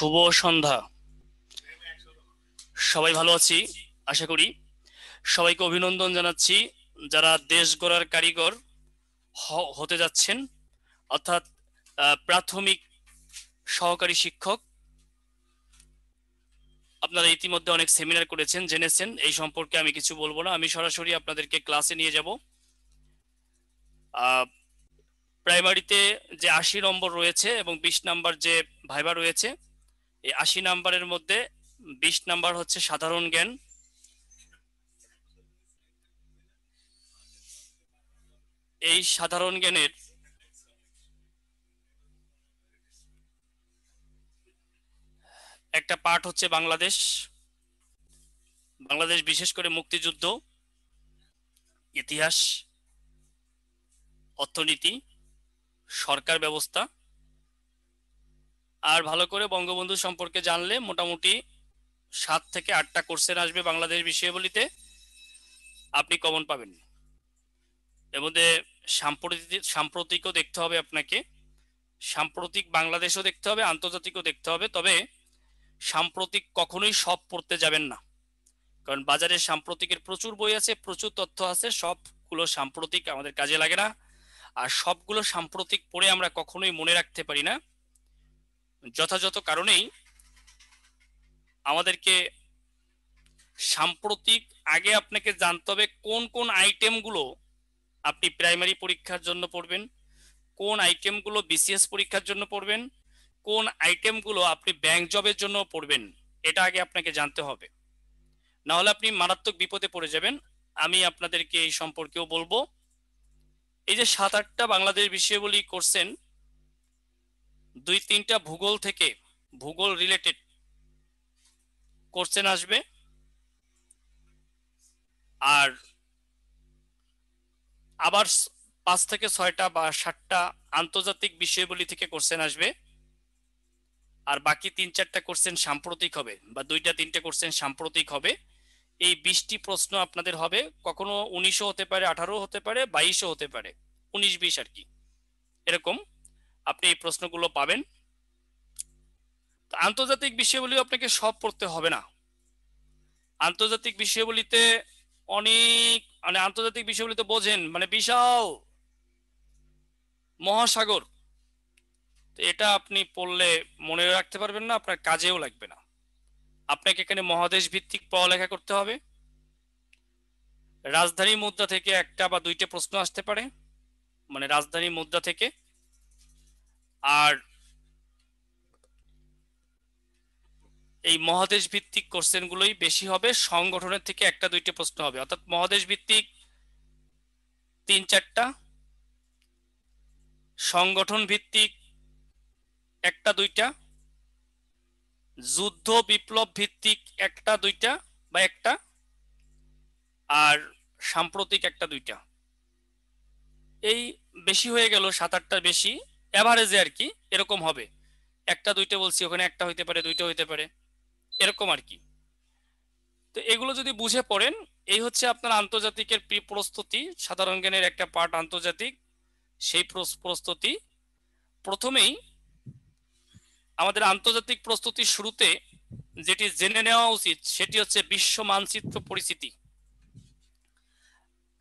শুভ সন্ধ্যা। সবাই ভালো আছি আশা করি। সবাইকে অভিনন্দন জানাচ্ছি যারা দেশ গড়ার কারিগর হতে যাচ্ছেন, অর্থাৎ প্রাথমিক সহকারী শিক্ষক। আপনারা ইতিমধ্যে অনেক সেমিনার করেছেন, জেনেছেন, এই সম্পর্কে আমি কিছু বলবো না। আমি সরাসরি আপনাদেরকে ক্লাসে নিয়ে যাব। প্রাইমারিতে যে 80 নম্বর রয়েছে এবং 20 নাম্বার যে ভাইবা রয়েছে, এই 80 নাম্বারের মধ্যে 20 নাম্বার হচ্ছে সাধারণ জ্ঞান। এই সাধারণ জ্ঞানের একটা পার্ট হচ্ছে বাংলাদেশ, বিশেষ করে মুক্তিযুদ্ধ, ইতিহাস, অর্থনীতি, সরকার ব্যবস্থা। আর ভালো করে বঙ্গবন্ধু সম্পর্কে জানলে মোটামুটি 7 থেকে 8টা কোশ্চেন আসবে বাংলাদেশ বিষয়াবলিতে, আপনি কমন পাবেন। এর মধ্যে সাম্প্রতিকও দেখতে হবে আপনাকে, সাম্প্রতিক বাংলাদেশও দেখতে হবে, আন্তর্জাতিকও দেখতে হবে। তবে সাম্প্রতিক কখনোই সব পড়তে যাবেন না, কারণ বাজারে সাম্প্রতিকের প্রচুর বই আছে, প্রচুর তথ্য আছে, সবগুলো সাম্প্রতিক আমাদের কাজে লাগে না। আর সবগুলো সাম্প্রতিক পড়ে আমরা কখনোই মনে রাখতে পারি না। যথাযথ কারণেই আমাদেরকে সাম্প্রতিক আগে আপনাকে জানতে হবে কোন কোন আইটেমগুলো আপনি প্রাইমারি পরীক্ষার জন্য পড়বেন, কোন আইটেমগুলো বিসিএস পরীক্ষার জন্য পড়বেন, কোন আইটেমগুলো আপনি ব্যাংক জবের জন্য পড়বেন। এটা আগে আপনাকে জানতে হবে, না হলে আপনি মারাত্মক বিপদে পড়ে যাবেন। আমি আপনাদেরকে এই সম্পর্কেও বলবো। এই যে 7-8টা বাংলাদেশ বিষয়াবলী করছেন, 2-3টা ভূগোল থেকে, ভূগোল রিলেটেড কোশ্চেন আসবে, আর আবার 5 থেকে 6টা বা 7টা আন্তর্জাতিক বিষয়াবলী থেকে কোশ্চেন আসবে। আর বাকি 3-4টা কোশ্চেন সাম্প্রতিক হবে, বা 2-3টে কোশ্চেন সাম্প্রতিক হবে। এই 20টি প্রশ্ন আপনাদের হবে, কখনো 19ও হতে পারে, 18ও হতে পারে, 22ও হতে পারে, 19-20 আর কি, এরকম আপনি এই প্রশ্নগুলো পাবেন। আন্তর্জাতিক বিষয়াবলী আপনাকে সব পড়তে হবে না। আন্তর্জাতিক বিষয়াবলীতে অনেক, মানে আন্তর্জাতিক বিষয়াবলীতে বোঝেন, মানে বিশাল মহাসাগর। তো এটা আপনি পড়লে মনে রাখতে পারবেন না, আপনার কাজেও লাগবে না। আপনাকে এখানে মহাদেশ ভিত্তিক পড়ালেখা করতে হবে। রাজধানী মুদ্রা থেকে 1টা বা 2টে প্রশ্ন আসতে পারে, মানে রাজধানী মুদ্রা থেকে। আর এই মহাদেশ ভিত্তিক কোশ্চেনগুলোই বেশি হবে, সংগঠনের থেকে 1টা-2টে প্রশ্ন হবে, অর্থাৎ মহাদেশ ভিত্তিক 3-4টা, সংগঠন ভিত্তিক 1টা-2টা, যুদ্ধ বিপ্লব ভিত্তিক 1টা-2টা বা 1টা, আর সাম্প্রতিক 1টা-2টা। এই বেশি হয়ে গেল, 7-8টার বেশি, এভারেজে আর কি এরকম হবে। 1টা-2টা বলছি, ওখানে 1টা হইতে পারে, 2টা হইতে পারে, এরকম আর কি। তো এগুলো যদি বুঝে পড়েন, এই হচ্ছে আপনার আন্তর্জাতিকের প্রস্তুতি। সাধারণ জ্ঞানের একটা পার্ট আন্তর্জাতিক, সেই প্রস্তুতি। প্রথমেই আমাদের আন্তর্জাতিক প্রস্তুতির শুরুতে যেটি জেনে নেওয়া উচিত সেটি হচ্ছে বিশ্ব মানচিত্র পরিচিতি।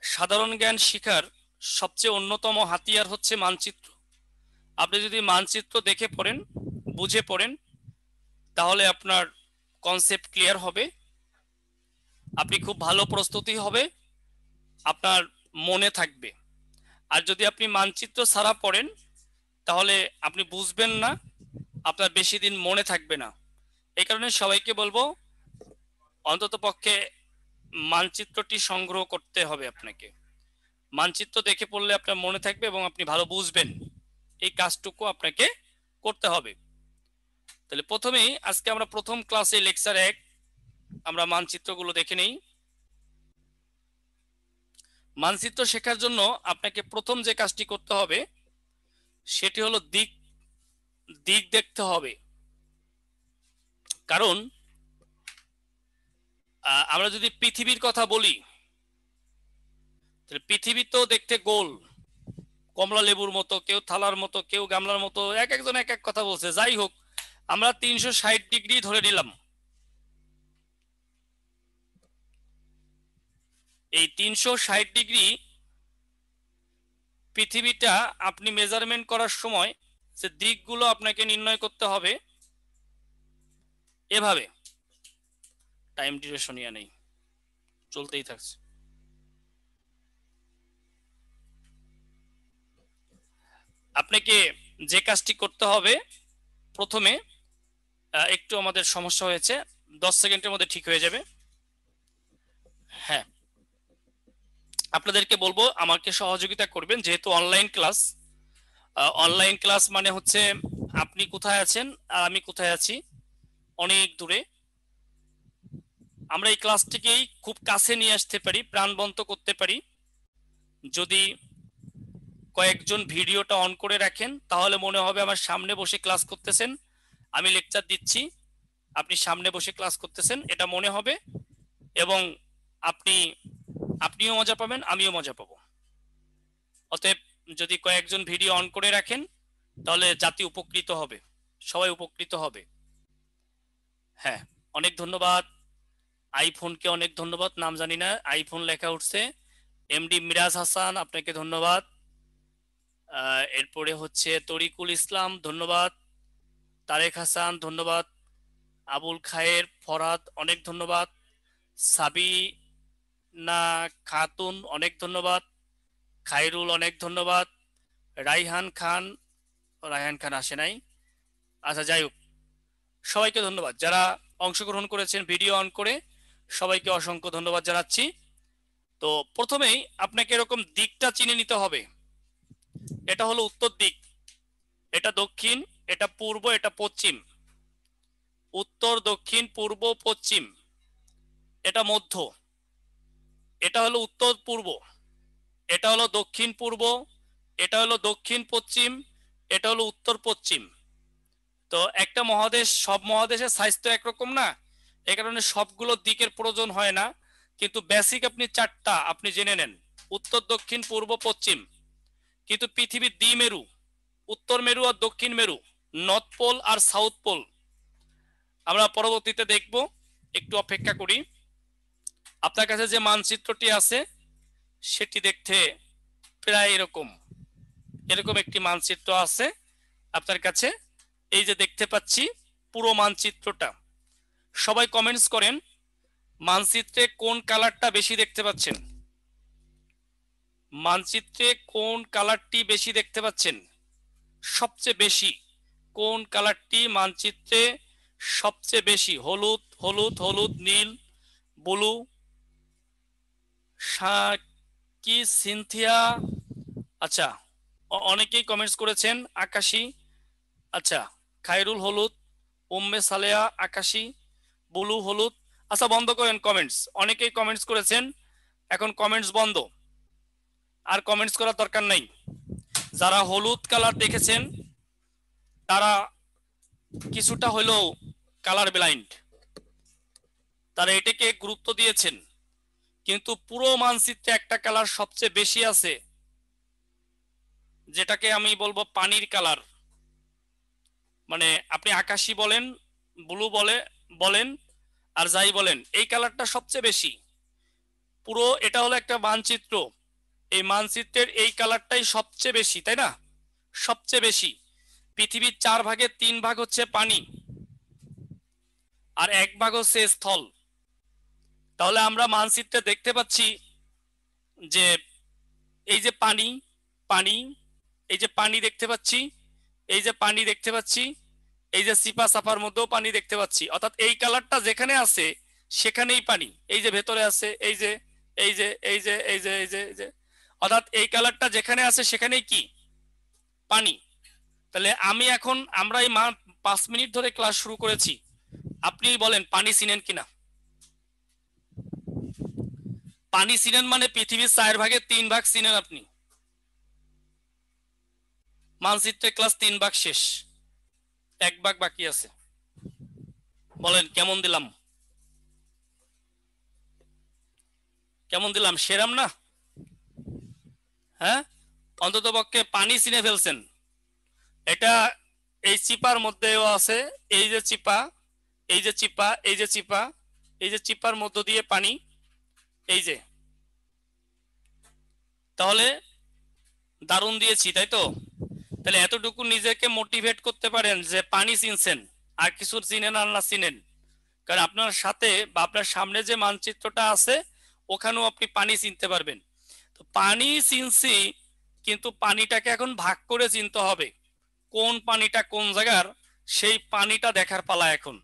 সাধারণ জ্ঞান শিখার সবচেয়ে অন্যতম হাতিয়ার হচ্ছে মানচিত্র। আপনি যদি মানচিত্র দেখে পড়েন, বুঝে পড়েন, তাহলে আপনার কনসেপ্ট ক্লিয়ার হবে, আপনি খুব ভালো প্রস্তুতি হবে, আপনার মনে থাকবে। আর যদি আপনি মানচিত্র ছাড়া পড়েন, তাহলে আপনি বুঝবেন না, আপনার বেশি দিন মনে থাকবে না। এই কারণে সবাইকে বলবো অন্তত পক্ষে মানচিত্রটি সংগ্রহ করতে হবে আপনাকে। মানচিত্র দেখে পড়লে আপনার মনে থাকবে এবং আপনি ভালো বুঝবেন। এই কাজটুকু আপনাকে করতে হবে। তাহলে প্রথমেই আজকে আমরা প্রথম ক্লাসে লেকচার 1 আমরা মানচিত্রগুলো দেখে নেই। মানচিত্র শেখার জন্য আপনাকে প্রথম যে কাজটি করতে হবে সেটি হলো দিক দেখতে হবে। কারণ আমরা যদি পৃথিবীর কথা বলি, তাহলে পৃথিবী তো দেখতে গোল, কমলা লেবুর মতো, কেউ থালার মতো, কেউ গামলার মতো, এক একজন এক এক কথা বলছে। যাই হোক, আমরা 360 ডিগ্রি ধরে নিলাম। এই 360 ডিগ্রি পৃথিবীটা আপনি মেজারমেন্ট করার সময় যে দিকগুলো আপনাকে নির্ণয় করতে হবে এভাবে। টাইম ডিউরেশন ইয়া নেই, চলতেই থাকছে। আপনাকে যে কাজটি করতে হবে, প্রথমে একটু আমাদের সমস্যা হয়েছে, 10 সেকেন্ডের মধ্যে ঠিক হয়ে যাবে। হ্যাঁ, আপনাদেরকে বলবো আমাকে সহযোগিতা করবেন, যেহেতু অনলাইন ক্লাস। অনলাইন ক্লাস মানে হচ্ছে আপনি কোথায় আছেন আর আমি কোথায় আছি, অনেক দূরে। আমরা এই ক্লাসটিকেই খুব কাছে নিয়ে আসতে পারি, প্রাণবন্ত করতে পারি যদি কয়েকজন ভিডিওটা অন করে রাখেন। তাহলে মনে হবে আমার সামনে বসে ক্লাস করতেছেন, আমি লেকচার দিচ্ছি, আপনি সামনে বসে ক্লাস করতেছেন, এটা মনে হবে। এবং আপনিও মজা পাবেন, আমিও মজা পাবো। অতএব যদি কয়েকজন ভিডিও অন করে রাখেন তাহলে জাতি উপকৃত হবে, সবাই উপকৃত হবে। হ্যাঁ, অনেক ধন্যবাদ। আইফোনকে অনেক ধন্যবাদ, নাম জানি না, আইফোন লেখা উঠছে। এমডি মিরাজ হাসান, আপনাকে ধন্যবাদ। এরপরে হচ্ছে তরিকুল ইসলাম, ধন্যবাদ। তারেক হাসান, ধন্যবাদ। আবুল খায়ের, ফরহাদ, অনেক ধন্যবাদ। সাবিনা খাতুন, অনেক ধন্যবাদ। খায়রুল, অনেক ধন্যবাদ। রাইহান খান, রায়হান খান আসে নাই, আচ্ছা যাই হোক, সবাইকে ধন্যবাদ যারা অংশগ্রহণ করেছেন ভিডিও অন করে, সবাইকে অসংখ্য ধন্যবাদ জানাচ্ছি। তো প্রথমেই আপনাকে এরকম দিকটা চিনে নিতে হবে। এটা হলো উত্তর দিক, এটা দক্ষিণ, এটা পূর্ব, এটা পশ্চিম। উত্তর, দক্ষিণ, পূর্ব, পশ্চিম। এটা মধ্য, এটা হলো উত্তর পূর্ব, এটা হলো দক্ষিণ পূর্ব, এটা হলো দক্ষিণ পশ্চিম, এটা হলো উত্তর পশ্চিম। তো একটা মহাদেশ, সব মহাদেশের সাইজ তো একরকম না, এই কারণে সবগুলো দিকের প্রয়োজন হয় না, কিন্তু বেসিক আপনি চারটা আপনি জেনে নেন, উত্তর, দক্ষিণ, পূর্ব, পশ্চিম। কিন্তু পৃথিবীর দ্বিমেরু, উত্তর মেরু আর দক্ষিণ মেরু, নর্থ পোল আর সাউথ পোল, আমরা পরবর্তীতে দেখব, একটু অপেক্ষা করি। আপনার কাছে যে মানচিত্রটি আছে সেটি দেখতে প্রায় এরকম, এরকম একটি মানচিত্র আছে আপনার কাছে। এই যে দেখতে পাচ্ছি পুরো মানচিত্রটা। সবাই কমেন্টস করেন মানচিত্রে কোন কালারটা বেশি দেখতে পাচ্ছেন, মানচিত্রে কোন কালারটি বেশি দেখতে পাচ্ছেন, সবচেয়ে বেশি কোন কালারটি মানচিত্রে সবচেয়ে বেশি? হলুদ, হলুদ, হলুদ, নীল, ব্লু, কি সিনথিয়া, আচ্ছা অনেকেই কমেন্টস করেছেন আকাশী, আচ্ছা খায়রুল হলুদ, উম্মে সালেয়া আকাশী, ব্লু হলুদ। আচ্ছা বন্ধ করেন কমেন্টস, অনেকেই কমেন্টস করেছেন, এখন কমেন্টস বন্ধ, আর কমেন্টস করার দরকার নাই। যারা হলুদ কালার দেখেছেন তারা কিছুটা হলেও কালার ব্লাইন্ড, তারা এটাকে গুরুত্ব দিয়েছেন। কিন্তু পুরো মানচিত্রে একটা কালার সবচেয়ে বেশি আছে, যেটাকে আমি বলবো পানির কালার। মানে আপনি আকাশী বলেন, ব্লু বলেন আর যাই বলেন, এই কালারটা সবচেয়ে বেশি। পুরো এটা হলো একটা মানচিত্র, এই মানচিত্রের এই কালারটাই সবচেয়ে বেশি, তাই না? সবচেয়ে বেশি। পৃথিবীর 4 ভাগের 3 ভাগ হচ্ছে পানি আর 1 ভাগ হচ্ছে স্থল। তাহলে আমরা মানচিত্রে দেখতে পাচ্ছি যে এই যে পানি, পানি, এই যে পানি দেখতে পাচ্ছি, এই যে পানি দেখতে পাচ্ছি, এই যে সিপা সাপার মধ্যেও পানি দেখতে পাচ্ছি। অর্থাৎ এই কালারটা যেখানে আছে সেখানেই পানি, এই যে ভেতরে আছে, এই যে এই যে এই যে এই যে এই যে এই যে, অর্থাৎ এই কালারটা যেখানে আছে সেখানেই কি? পানি। তাহলে আমরা এই 5 মিনিট ধরে ক্লাস শুরু করেছি, আপনি বলেন পানি চিনেন কিনা? পানি চিনেন মানে পৃথিবীর 4 ভাগের 3 ভাগ চিনেন আপনি। মানচিত্রে ক্লাস 3 ভাগ শেষ, 1 ভাগ বাকি আছে। বলেন কেমন দিলাম, কেমন দিলাম? সেরাম না? হ্যাঁ, অন্তত পক্ষে পানি চিনে ফেলছেন। এটা এই চিপার মধ্যেও আছে, এই যে চিপা, এই যে চিপা, এই যে চিপা, এই যে চিপার মধ্য দিয়ে পানি, এই যে। তাহলে দারুণ দিয়েছি তাই তো? তাহলে এতটুকু নিজেকে মোটিভেট করতে পারেন যে পানি চিনছেন, আর কিছু চিনেন আর না চিনেন, কারণ আপনার সাথে বা আপনার সামনে যে মানচিত্রটা আছে ওখানেও আপনি পানি চিনতে পারবেন। তো পানি চিনছি, কিন্তু পানিটাকে এখন ভাগ করে চিনতে হবে, কোন পানিটা কোন জায়গার, সেই পানিটা দেখার পালা এখন।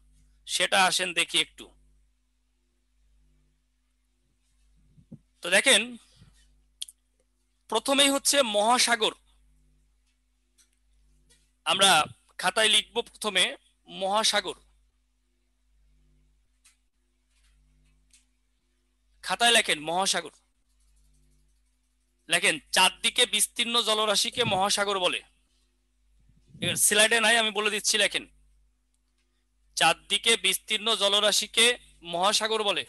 সেটা আসেন দেখি একটু। তো দেখেন, প্রথমেই হচ্ছে মহাসাগর। আমরা খাতায় লিখব প্রথমে মহাসাগর। খাতায় লেখেন মহাসাগর। লেখেন চারদিকে বিস্তীর্ণ জলরাশিকে মহাসাগর বলে। স্লাইডে নাই, আমি বলে দিচ্ছি, লেখেন চারদিকে বিস্তীর্ণ জলরাশিকে মহাসাগর বলে।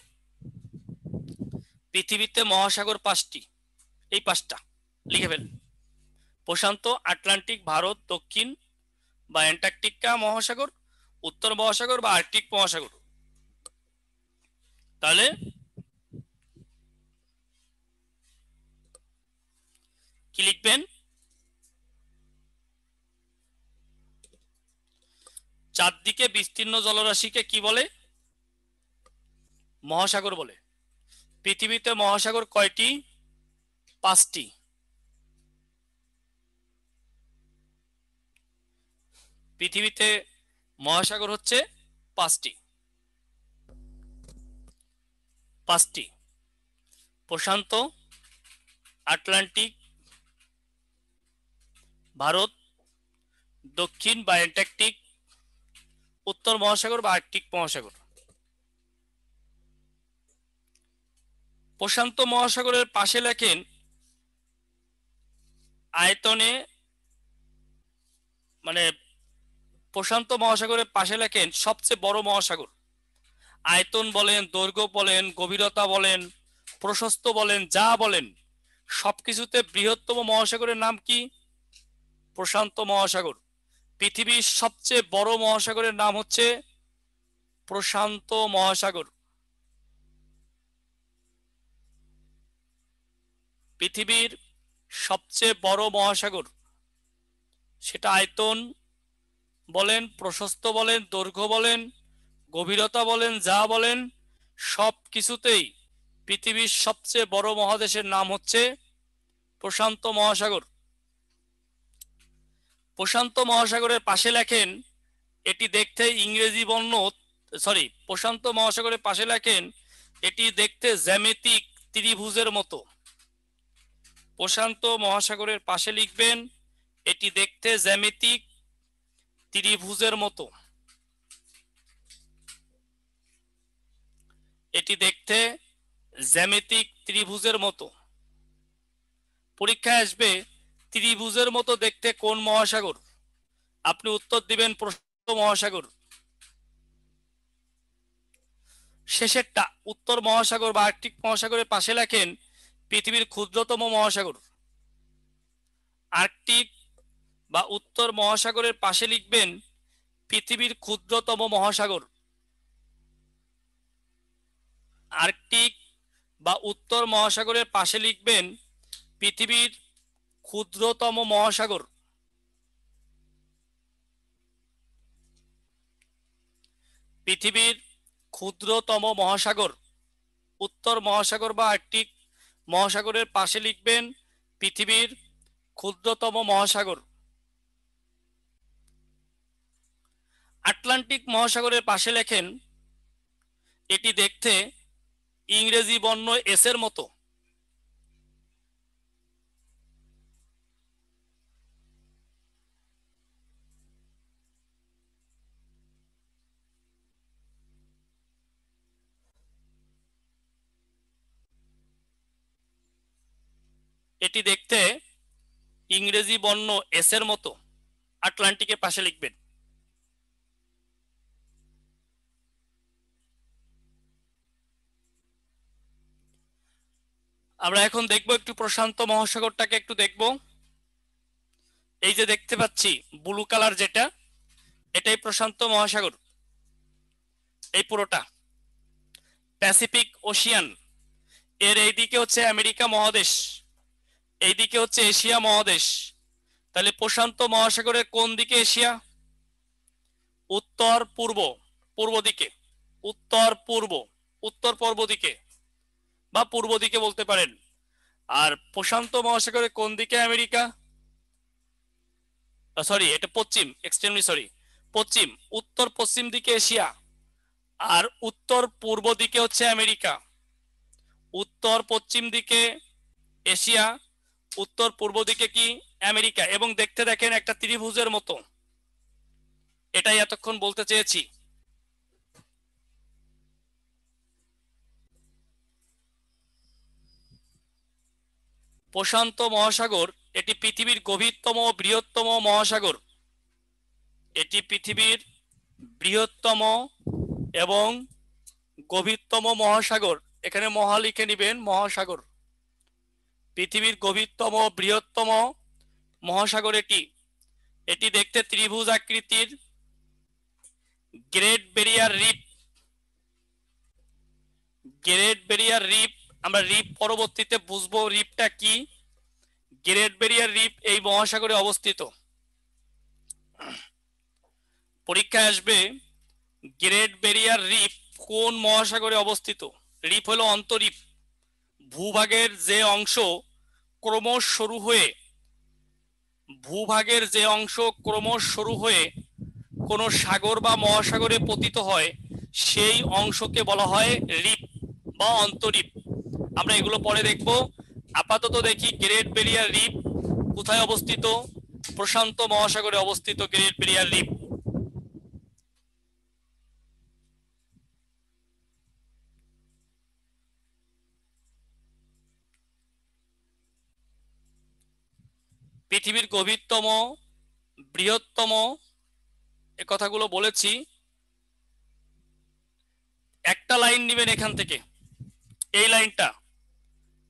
পৃথিবীতে মহাসাগর পাঁচটি, এই পাঁচটা লিখে ফেল। প্রশান্ত, আটলান্টিক, ভারত, দক্ষিণ বা অ্যান্টার্কটিকা মহাসাগর, উত্তর মহাসাগর বা আর্কটিক মহাসাগর। তাহলে কি লিখবেন? চারদিকে বিস্তীর্ণ জলরাশিকে কি বলে? মহাসাগর বলে। পৃথিবীতে মহাসাগর কয়টি? পাঁচটি। পৃথিবীতে মহাসাগর হচ্ছে পাঁচটি। পাঁচটি: প্রশান্ত, আটলান্টিক, ভারত, দক্ষিণ বা অ্যান্টার্কটিক, উত্তর মহাসাগর বা আর্কটিক মহাসাগর। প্রশান্ত মহাসাগরের পাশে লেখেন আয়তনে, মানে প্রশান্ত মহাসাগরের পাশে লেখেন সবচেয়ে বড় মহাসাগর। আয়তন বলেন, দৈর্ঘ্য বলেন, গভীরতা বলেন, প্রশস্ত বলেন, যা বলেন, সবকিছুতে বৃহত্তম মহাসাগরের নাম কি? প্রশান্ত মহাসাগর। পৃথিবীর সবচেয়ে বড় মহাসাগরের নাম হচ্ছে প্রশান্ত মহাসাগর। পৃথিবীর সবচেয়ে বড় মহাসাগর, সেটা আয়তন বলেন, প্রশস্ত বলেন, দৈর্ঘ্য বলেন, গভীরতা বলেন, যা বলেন, সব কিছুতেই পৃথিবীর সবচেয়ে বড় মহাদেশের নাম হচ্ছে প্রশান্ত মহাসাগর। প্রশান্ত মহাসাগরের পাশে লেখেন, এটি দেখতে ইংরেজি বর্ণ, সরি, প্রশান্ত মহাসাগরের পাশে লেখেন এটি দেখতে জ্যামিতিক ত্রিভুজের মতো। প্রশান্ত মহাসাগরের পাশে লিখবেন এটি দেখতে জ্যামিতিক ত্রিভুজের মতো। এটি দেখতে জ্যামিতিক ত্রিভুজের মতো। পরীক্ষায় আসবে ত্রিভুজের মতো দেখতে কোন মহাসাগর? আপনি উত্তর দিবেন প্রশান্ত মহাসাগর। শেষেরটা উত্তর মহাসাগর বা আর্কটিক মহাসাগরের পাশে লেখেন পৃথিবীর ক্ষুদ্রতম মহাসাগর। আর্কটিক বা উত্তর মহাসাগরের পাশে লিখবেন পৃথিবীর ক্ষুদ্রতম মহাসাগর। আর্কটিক বা উত্তর মহাসাগরের পাশে লিখবেন পৃথিবীর ক্ষুদ্রতম মহাসাগর। পৃথিবীর ক্ষুদ্রতম মহাসাগর। উত্তর মহাসাগর বা আর্কটিক মহাসাগরের পাশে লিখবেন পৃথিবীর ক্ষুদ্রতম মহাসাগর। আটলান্টিক মহাসাগরের পাশে লেখেন এটি দেখতে ইংরেজি বর্ণ এস এর মতো। এটি দেখতে ইংরেজি বর্ণ এস এর মতো। আটলান্টিকের পাশে লিখবেন। আমরা এখন দেখব একটু প্রশান্ত মহাসাগরটাকে একটু দেখব। এই যে দেখতে পাচ্ছি ব্লু কালার যেটা, এটাই প্রশান্ত মহাসাগর, এই পুরোটা প্যাসিফিক ওশিয়ান। এর এইদিকে হচ্ছে আমেরিকা মহাদেশ, এইদিকে হচ্ছে এশিয়া মহাদেশ। তাহলে প্রশান্ত মহাসাগরের কোন দিকে এশিয়া? উত্তর পূর্ব, পূর্ব দিকে, উত্তর পূর্ব, উত্তর পূর্ব দিকে বা পূর্ব দিকে বলতে পারেন। আর প্রশান্ত মহাসাগরের কোন দিকে আমেরিকা? সরি, এটা পশ্চিম, এক্সট্রিমলি সরি, পশ্চিম, উত্তর পশ্চিম দিকে এশিয়া, আর উত্তর পূর্ব দিকে হচ্ছে আমেরিকা। উত্তর পশ্চিম দিকে এশিয়া, উত্তর পূর্ব দিকে কি আমেরিকা। এবং দেখতে দেখেন একটা ত্রিভুজের মতো, এটাই এতক্ষণ বলতে চেয়েছি। প্রশান্ত মহাসাগর এটি পৃথিবীর গভীরতম ও বৃহত্তম মহাসাগর। এটি পৃথিবীর বৃহত্তম এবং গভীরতম মহাসাগর। এখানে মহা লিখে নিবেন, মহাসাগর। পৃথিবীর গভীরতম বৃহত্তম মহাসাগর এটি। এটি দেখতে ত্রিভুজ আকৃতির। Great barrier reef, great barrier reef, আমরা রিফ পরবর্তীতে বুঝবো রিফটা কি। গ্রেট ব্যারিয়ার রিফ এই মহাসাগরে অবস্থিত। পরীক্ষায় আসবে গ্রেট ব্যারিয়ার রিফ কোন মহাসাগরে অবস্থিত। রিফ হলো অন্তরীপ, ভূভাগের যে অংশ ক্রমশ সরু হয়ে, ভূভাগের যে অংশ ক্রমশ সরু হয়ে কোনো সাগর বা মহাসাগরে পতিত হয় সেই অংশকে বলা হয় রিফ বা অন্তরীপ। আমরা এগুলো পরে দেখব। আপাতত দেখি গ্রেট ব্যারিয়ার রিফ কোথায় অবস্থিত। প্রশান্ত মহাসাগরে অবস্থিত গ্রেট ব্যারিয়ার রিফ। পৃথিবীর গভীরতম, বৃহত্তম, এ কথাগুলো বলেছি। একটা লাইন নেবেন এখান থেকে, এই লাইনটা।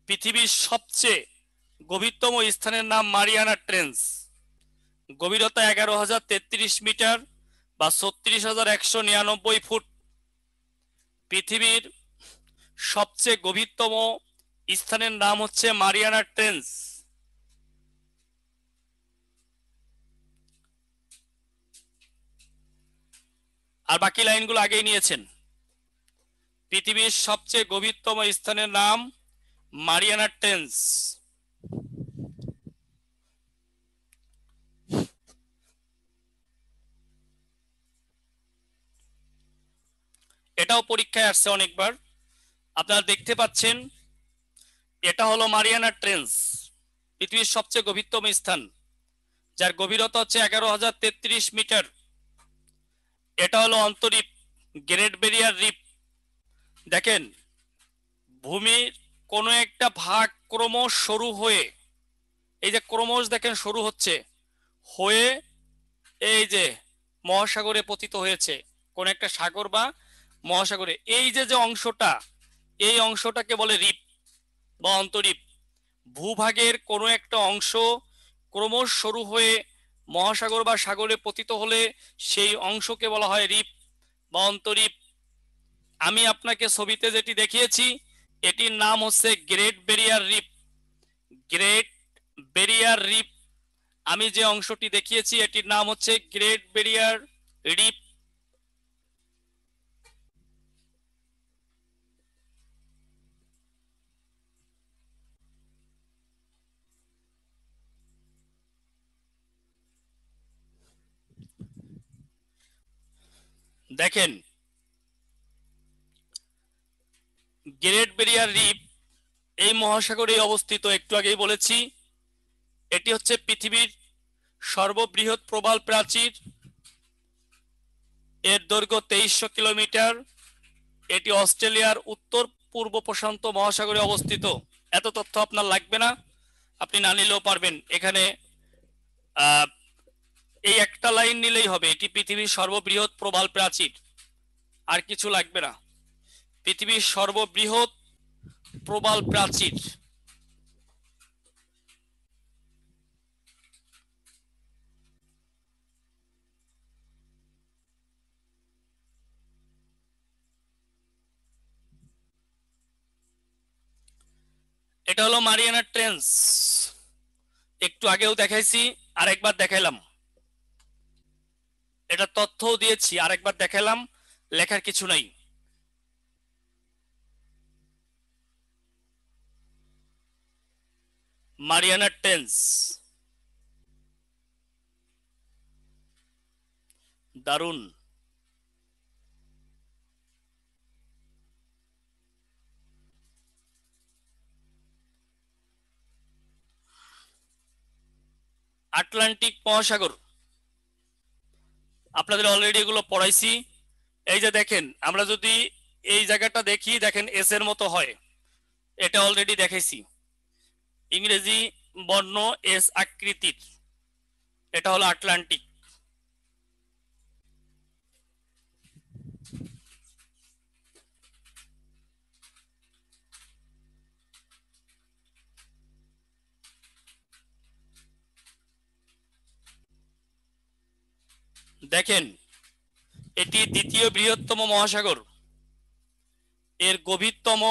পৃথিবীর সবচেয়ে গভীরতম স্থানের নাম মারিয়ানা ট্রেঞ্চ। গভীরতা 11,033 মিটার বা 36,199 ফুট। পৃথিবীর সবচেয়ে গভীরতম স্থানের নাম হচ্ছে মারিয়ানা ট্রেঞ্চ। আর বাকি লাইনগুলো আগেই নিয়েছেন। পৃথিবীর সবচেয়ে গভীরতম স্থানের নাম মারিয়ানা ট্রেঞ্চ। এটাও পরীক্ষায় আসছে অনেকবার, আপনারা দেখতে পাচ্ছেন। এটা হলো মারিয়ানা ট্রেঞ্চ, পৃথিবীর সবচেয়ে গভীরতম স্থান, যার গভীরতা হচ্ছে 11,033 মিটার। এটা হলো অন্তরীপ, গ্রেট ব্যারিয়ার রিফ। দেখেন, ভূমির কোনো একটা ভাগ ক্রমশ সরু হয়ে, এই যে ক্রমশ দেখেন সরু হচ্ছে, হয়ে এই যে মহাসাগরে পতিত হয়েছে, কোন একটা সাগর বা মহাসাগরে। এই যে যে অংশটা, এই অংশটাকে বলে রিফ বা অন্তরীপ। ভূভাগের কোনো একটা অংশ ক্রমশ সরু হয়ে মহাসাগর বা সাগরে পতিত হলে সেই অংশকে বলা হয় রিফ বা অন্তরীপ। আমি আপনাকে ছবিতে যেটি দেখিয়েছি এটির নাম হচ্ছে great barrier reef. Great barrier reef, আমি যে অংশটি দেখিয়েছি এটির নাম হচ্ছে গ্রেট ব্যারিয়ার রিফ। দেখেন, গ্রেট ব্যারিয়ার রিফ এই মহাসাগরে অবস্থিত, একটু আগেই বলেছি। এটি হচ্ছে পৃথিবীর সর্ববৃহৎ প্রবাল প্রাচীর। এর দৈর্ঘ্য 2300 কিলোমিটার। এটি অস্ট্রেলিয়ার উত্তর পূর্ব প্রশান্ত মহাসাগরে অবস্থিত। এত তথ্য আপনার লাগবে না, আপনি না নিলেও পারবেন। এখানে এই একটা লাইন নিলেই হবে, এটি পৃথিবীর সর্ববৃহৎ প্রবাল প্রাচীর, আর কিছু লাগবে না। পৃথিবীর সর্ববৃহৎ প্রবাল প্রাচীর। এটা হলো মারিয়ানা ট্রেঞ্চ, একটু আগেও দেখাইছি, আরেকবার দেখাইলাম। এটা তথ্যও দিয়েছি, আরেকবার দেখাইলাম, লেখার কিছু নাই। মারিয়ানা ট্রেঞ্চ, দারুন। আটলান্টিক মহাসাগর, আপনাদের অলরেডি এগুলো পড়াইছি। এই যে দেখেন, আমরা যদি এই জায়গাটা দেখি, দেখেন এস এর মতো হয়, এটা অলরেডি দেখাইছি। ইংরেজি বর্ণ এস আকৃতির, এটা হলো আটলান্টিক। দেখেন, এটি দ্বিতীয় বৃহত্তম মহাসাগর। এর গভীরতম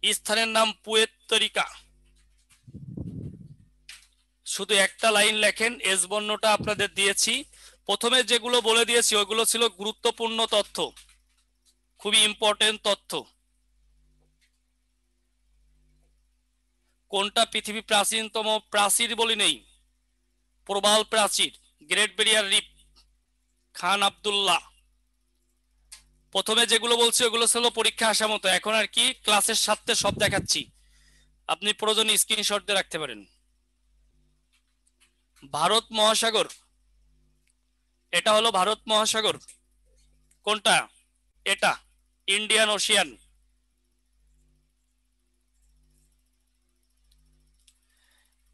স্থানের নাম পুয়ের্তো রিকা। শুধু একটা লাইন লেখেন, এস বর্ণটা আপনাদের দিয়েছি। প্রথমে যেগুলো বলে দিয়েছি ওইগুলো ছিল গুরুত্বপূর্ণ তথ্য, খুবই ইম্পর্টেন্ট তথ্য। কোনটা পৃথিবীর প্রাচীনতম প্রাচীর বলি নেই, প্রবাল প্রাচীর, গ্রেট ব্যারিয়ার রিফ, খান আব্দুল্লাহ। প্রথমে যেগুলো বলছি ওগুলো ছিল পরীক্ষা আসা মতো, এখন আর কি ক্লাসের সাথে সব দেখাচ্ছি, আপনি প্রয়োজনে স্ক্রিনশট দিয়ে রাখতে পারেন। ভারত মহাসাগর, এটা হলো ভারত মহাসাগর। কোনটা? এটা ইন্ডিয়ান ওশিয়ান।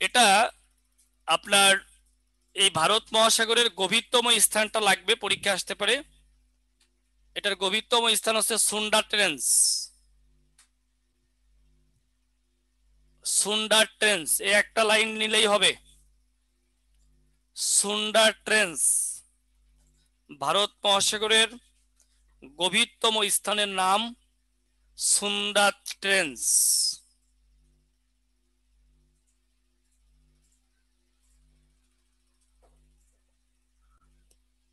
এটা আপনার এই ভারত মহাসাগরের গভীরতম স্থানটা লাগবে, পরীক্ষা আসতে পারে। এটার গভীরতম স্থান হচ্ছে সুন্ডা ট্রেঞ্চ। সুন্ডা ট্রেঞ্চ, এই একটা লাইন নিলেই হবে। সুন্ডা ট্রেঞ্চ ভারত মহাসাগরের গভীরতম স্থানের নাম সুন্ডা ট্রেঞ্চ।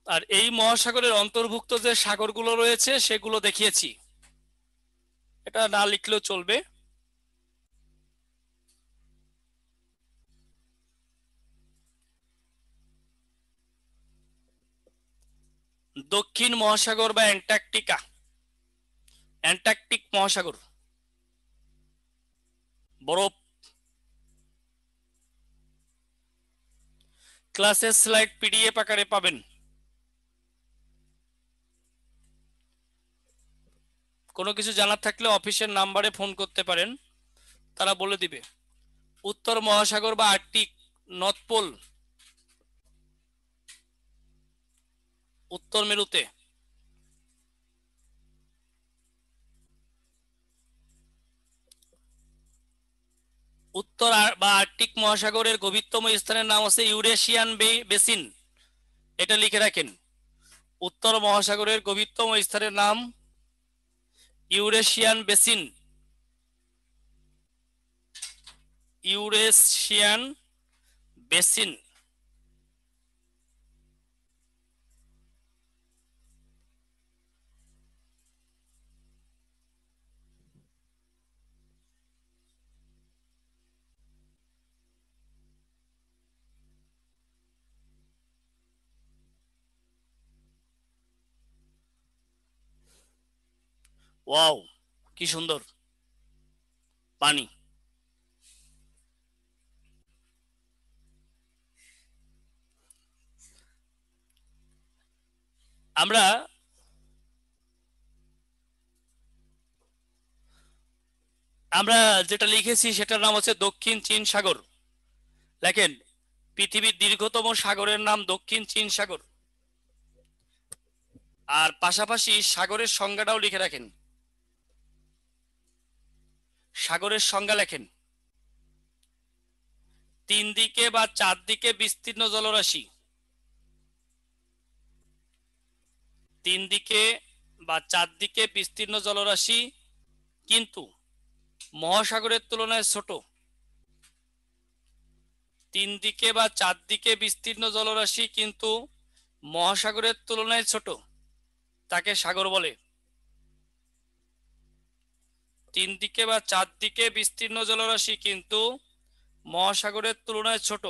আর এই মহাসাগরের অন্তর্ভুক্ত যে সাগরগুলো রয়েছে সেগুলো দেখিয়েছি, এটা না লিখলেও চলবে। দক্ষিণ মহাসাগর বা অ্যান্টার্কটিকা, অ্যান্টার্কটিক মহাসাগর, বরফ। ক্লাসের স্লাইড পিডিএফ আকারে পাবেন, কোনো কিছু জানার থাকলে অফিসের নাম্বারে ফোন করতে পারেন, তারা বলে দিবে। উত্তর মহাসাগর বা আর্কটিক, নর্থ পোল, উত্তর মেরুতে। উত্তর বা আর্কটিক মহাসাগরের গভীরতম স্থানের নাম হচ্ছে ইউরেশিয়ান বেসিন, এটা লিখে রাখেন। উত্তর মহাসাগরের গভীরতম স্থানের নাম Eurasian basin, Eurasian basin. Wow, কি সুন্দর পানি। আমরা আমরা যেটা লিখেছি সেটার নাম হচ্ছে দক্ষিণ চীন সাগর। দেখেন, পৃথিবীর দীর্ঘতম সাগরের নাম দক্ষিণ চীন সাগর। আর পাশাপাশি সাগরের সংজ্ঞাটাও লিখে রাখেন, সাগরের সংজ্ঞা লেখেন। তিন দিকে বা চারদিকে বিস্তীর্ণ জলরাশি, তিন দিকে বা চারদিকে বিস্তীর্ণ জলরাশি, কিন্তু মহাসাগরের তুলনায় ছোট, তিন দিকে বা চারদিকে বিস্তীর্ণ জলরাশি কিন্তু মহাসাগরের তুলনায় ছোট, তাকে সাগর বলে। তিন দিকে বা চারদিকে বিস্তীর্ণ জলরাশি কিন্তু মহাসাগরের তুলনায় ছোট,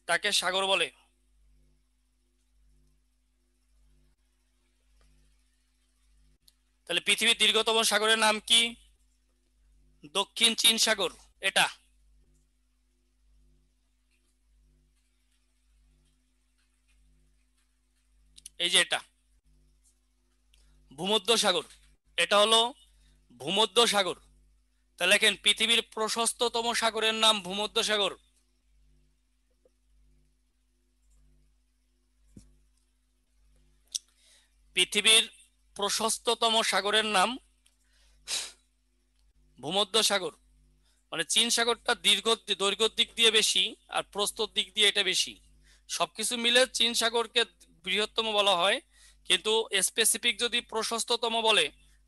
তাকে সাগর বলে। তাহলে পৃথিবীর দীর্ঘতম সাগরের নাম কি? দক্ষিণ চীন সাগর। এটা এই যে এটা ভূমধ্য সাগর, এটা হলো ভূমধ্য সাগর। তাহলে দেখেন পৃথিবীর প্রশস্ততম সাগরের নাম ভূমধ্য সাগর। পৃথিবীর প্রশস্ততম সাগরের নাম ভূমধ্য সাগর। মানে চীন সাগরটা দৈর্ঘ্যের দিক দিয়ে বেশি আর প্রস্থর দিক দিয়ে এটা বেশি। সবকিছু মিলে চীন সাগরকে বৃহত্তম বলা হয়, কিন্তু স্পেসিফিক যদি প্রশস্ততম বলে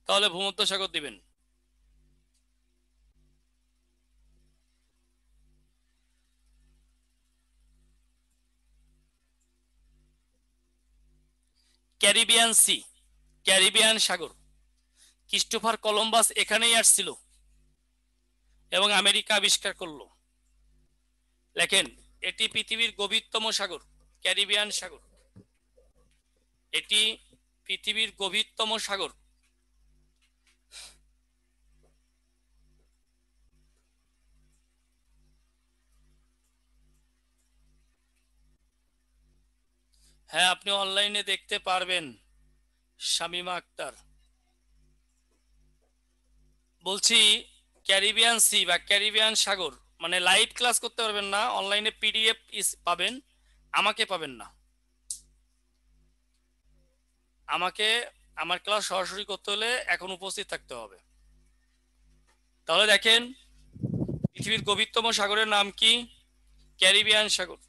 তাহলে ভূমধ্য সাগর দিবেন। ক্যারিবিয়ান সি, ক্যারিবিয়ান সাগর। ক্রিস্টোফার কলম্বাস এখানেই আসছিল এবং আমেরিকা আবিষ্কার করলো। লেখেন এটি পৃথিবীর গভীরতম সাগর, ক্যারিবিয়ান সাগর। এটি পৃথিবীর গভীরতম সাগর। হ্যাঁ, আপনি অনলাইনে দেখতে পারবেন। শামিমা আক্তার বলছি, ক্যারিবিয়ান সি বা ক্যারিবিয়ান সাগর মানে লাইভ ক্লাস করতে পারবেন না, অনলাইনে পিডিএফ পাবেন, আমাকে পাবেন না। আমাকে আমার ক্লাস সরাসরি করতে হলে এখন উপস্থিত থাকতে হবে। তাহলে দেখেন পৃথিবীর গভীরতম সাগরের নাম কি? ক্যারিবিয়ান সাগর।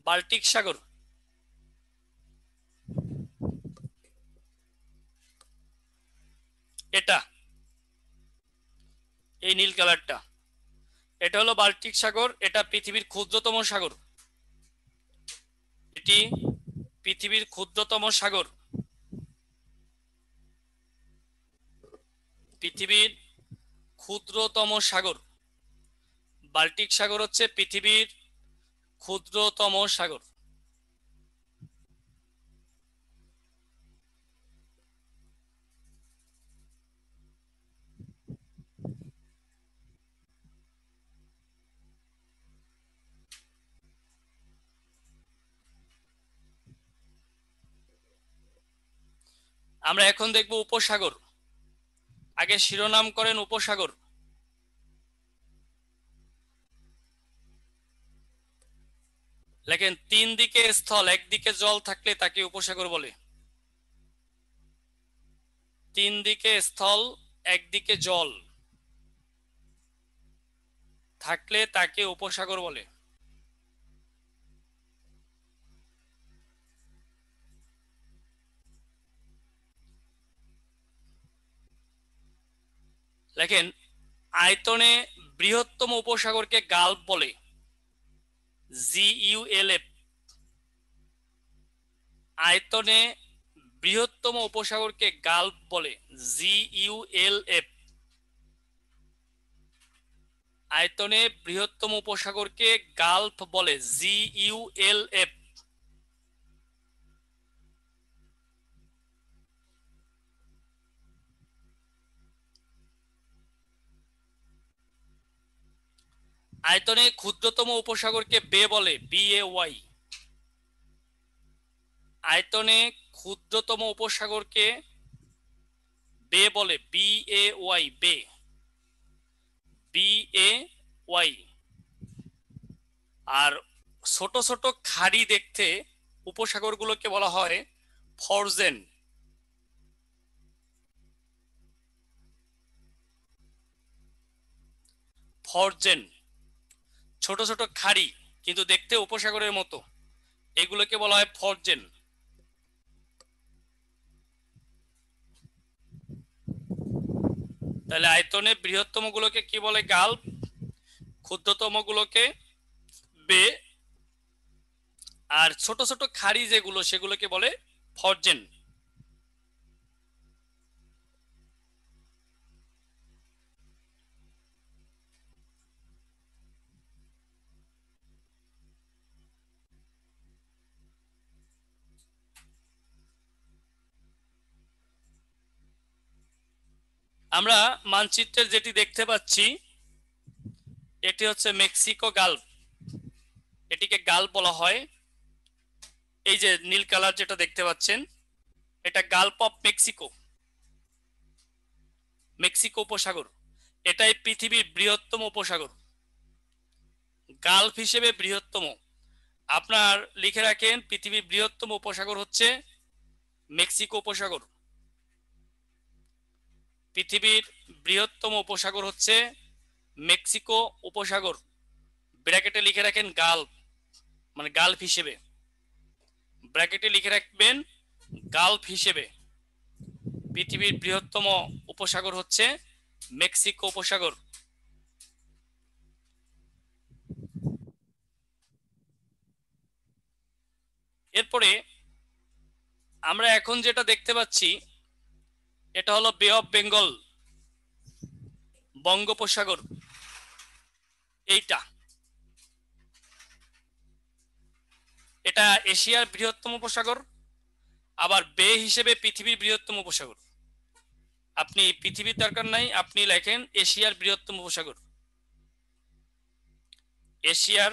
বাল্টিক সাগর। এটা এই নীল কালারটা, এটা হলো বাল্টিক সাগর। এটা পৃথিবীর ক্ষুদ্রতম সাগর। এটি পৃথিবীর ক্ষুদ্রতম সাগর। পৃথিবীর ক্ষুদ্রতম সাগর বাল্টিক সাগর হচ্ছে পৃথিবীর ক্ষুদ্রতম সাগর। আমরা এখন দেখব উপসাগর। আগে শিরোনাম করেন উপসাগর। লেখেন তিন দিকে স্থল একদিকে জল থাকলে তাকে উপসাগর বলে। তিন দিকে স্থল একদিকে জল থাকলে তাকে উপসাগর বলে। লেখেন আয়তনে বৃহত্তম উপসাগরকে গালফ বলে, GULF। আয়তনে বৃহত্তম উপসাগরকে গালফ বলে, GULF। আয়তনে বৃহত্তম উপসাগরকে গালফ বলে, GULF। আয়তনে ক্ষুদ্রতম উপসাগরকে বে বলে, BAY। আয়তনে ক্ষুদ্রতম উপসাগরকে বে বলে, BAY, বে, BAY। আর ছোট ছোট খাড়ি দেখতে উপসাগরগুলোকে বলা হয় ফরজেন। ফরজেন, ছোট ছোট খাড়ি কিন্তু দেখতে উপসাগরের মতো, এগুলোকে বলা হয় ফরজেন। তাহলে আয়তনে বৃহত্তম গুলোকে কি বলে? গালফ। ক্ষুদ্রতম গুলোকে বে। আর ছোট ছোট খাড়ি যেগুলো সেগুলোকে বলে ফরজেন। আমরা মানচিত্রের যেটি দেখতে পাচ্ছি এটি হচ্ছে মেক্সিকো গালফ, এটিকে গালফ বলা হয়। এই যে নীল কালার যেটা দেখতে পাচ্ছেন এটা গালফ অফ মেক্সিকো, মেক্সিকো উপসাগর। এটাই পৃথিবীর বৃহত্তম উপসাগর, গালফ হিসেবে বৃহত্তম। আপনার লিখে রাখেন পৃথিবীর বৃহত্তম উপসাগর হচ্ছে মেক্সিকো উপসাগর। পৃথিবীর বৃহত্তম উপসাগর হচ্ছে মেক্সিকো উপসাগর। ব্র্যাকেটে লিখে রাখেন গালফ, মানে গালফ হিসেবে, ব্র্যাকেটে লিখে রাখবেন গালফ হিসেবে। পৃথিবীর বৃহত্তম উপসাগর হচ্ছে মেক্সিকো উপসাগর। এরপরে আমরা এখন যেটা দেখতে পাচ্ছি এটা হলো বে অফ বেঙ্গল, বঙ্গোপসাগর। এইটা, এটা এশিয়ার বৃহত্তম উপসাগর, আবার বে হিসেবে পৃথিবীর বৃহত্তম উপসাগর। আপনি পৃথিবীর দরকার নাই, আপনি লেখেন এশিয়ার বৃহত্তম উপসাগর, এশিয়ার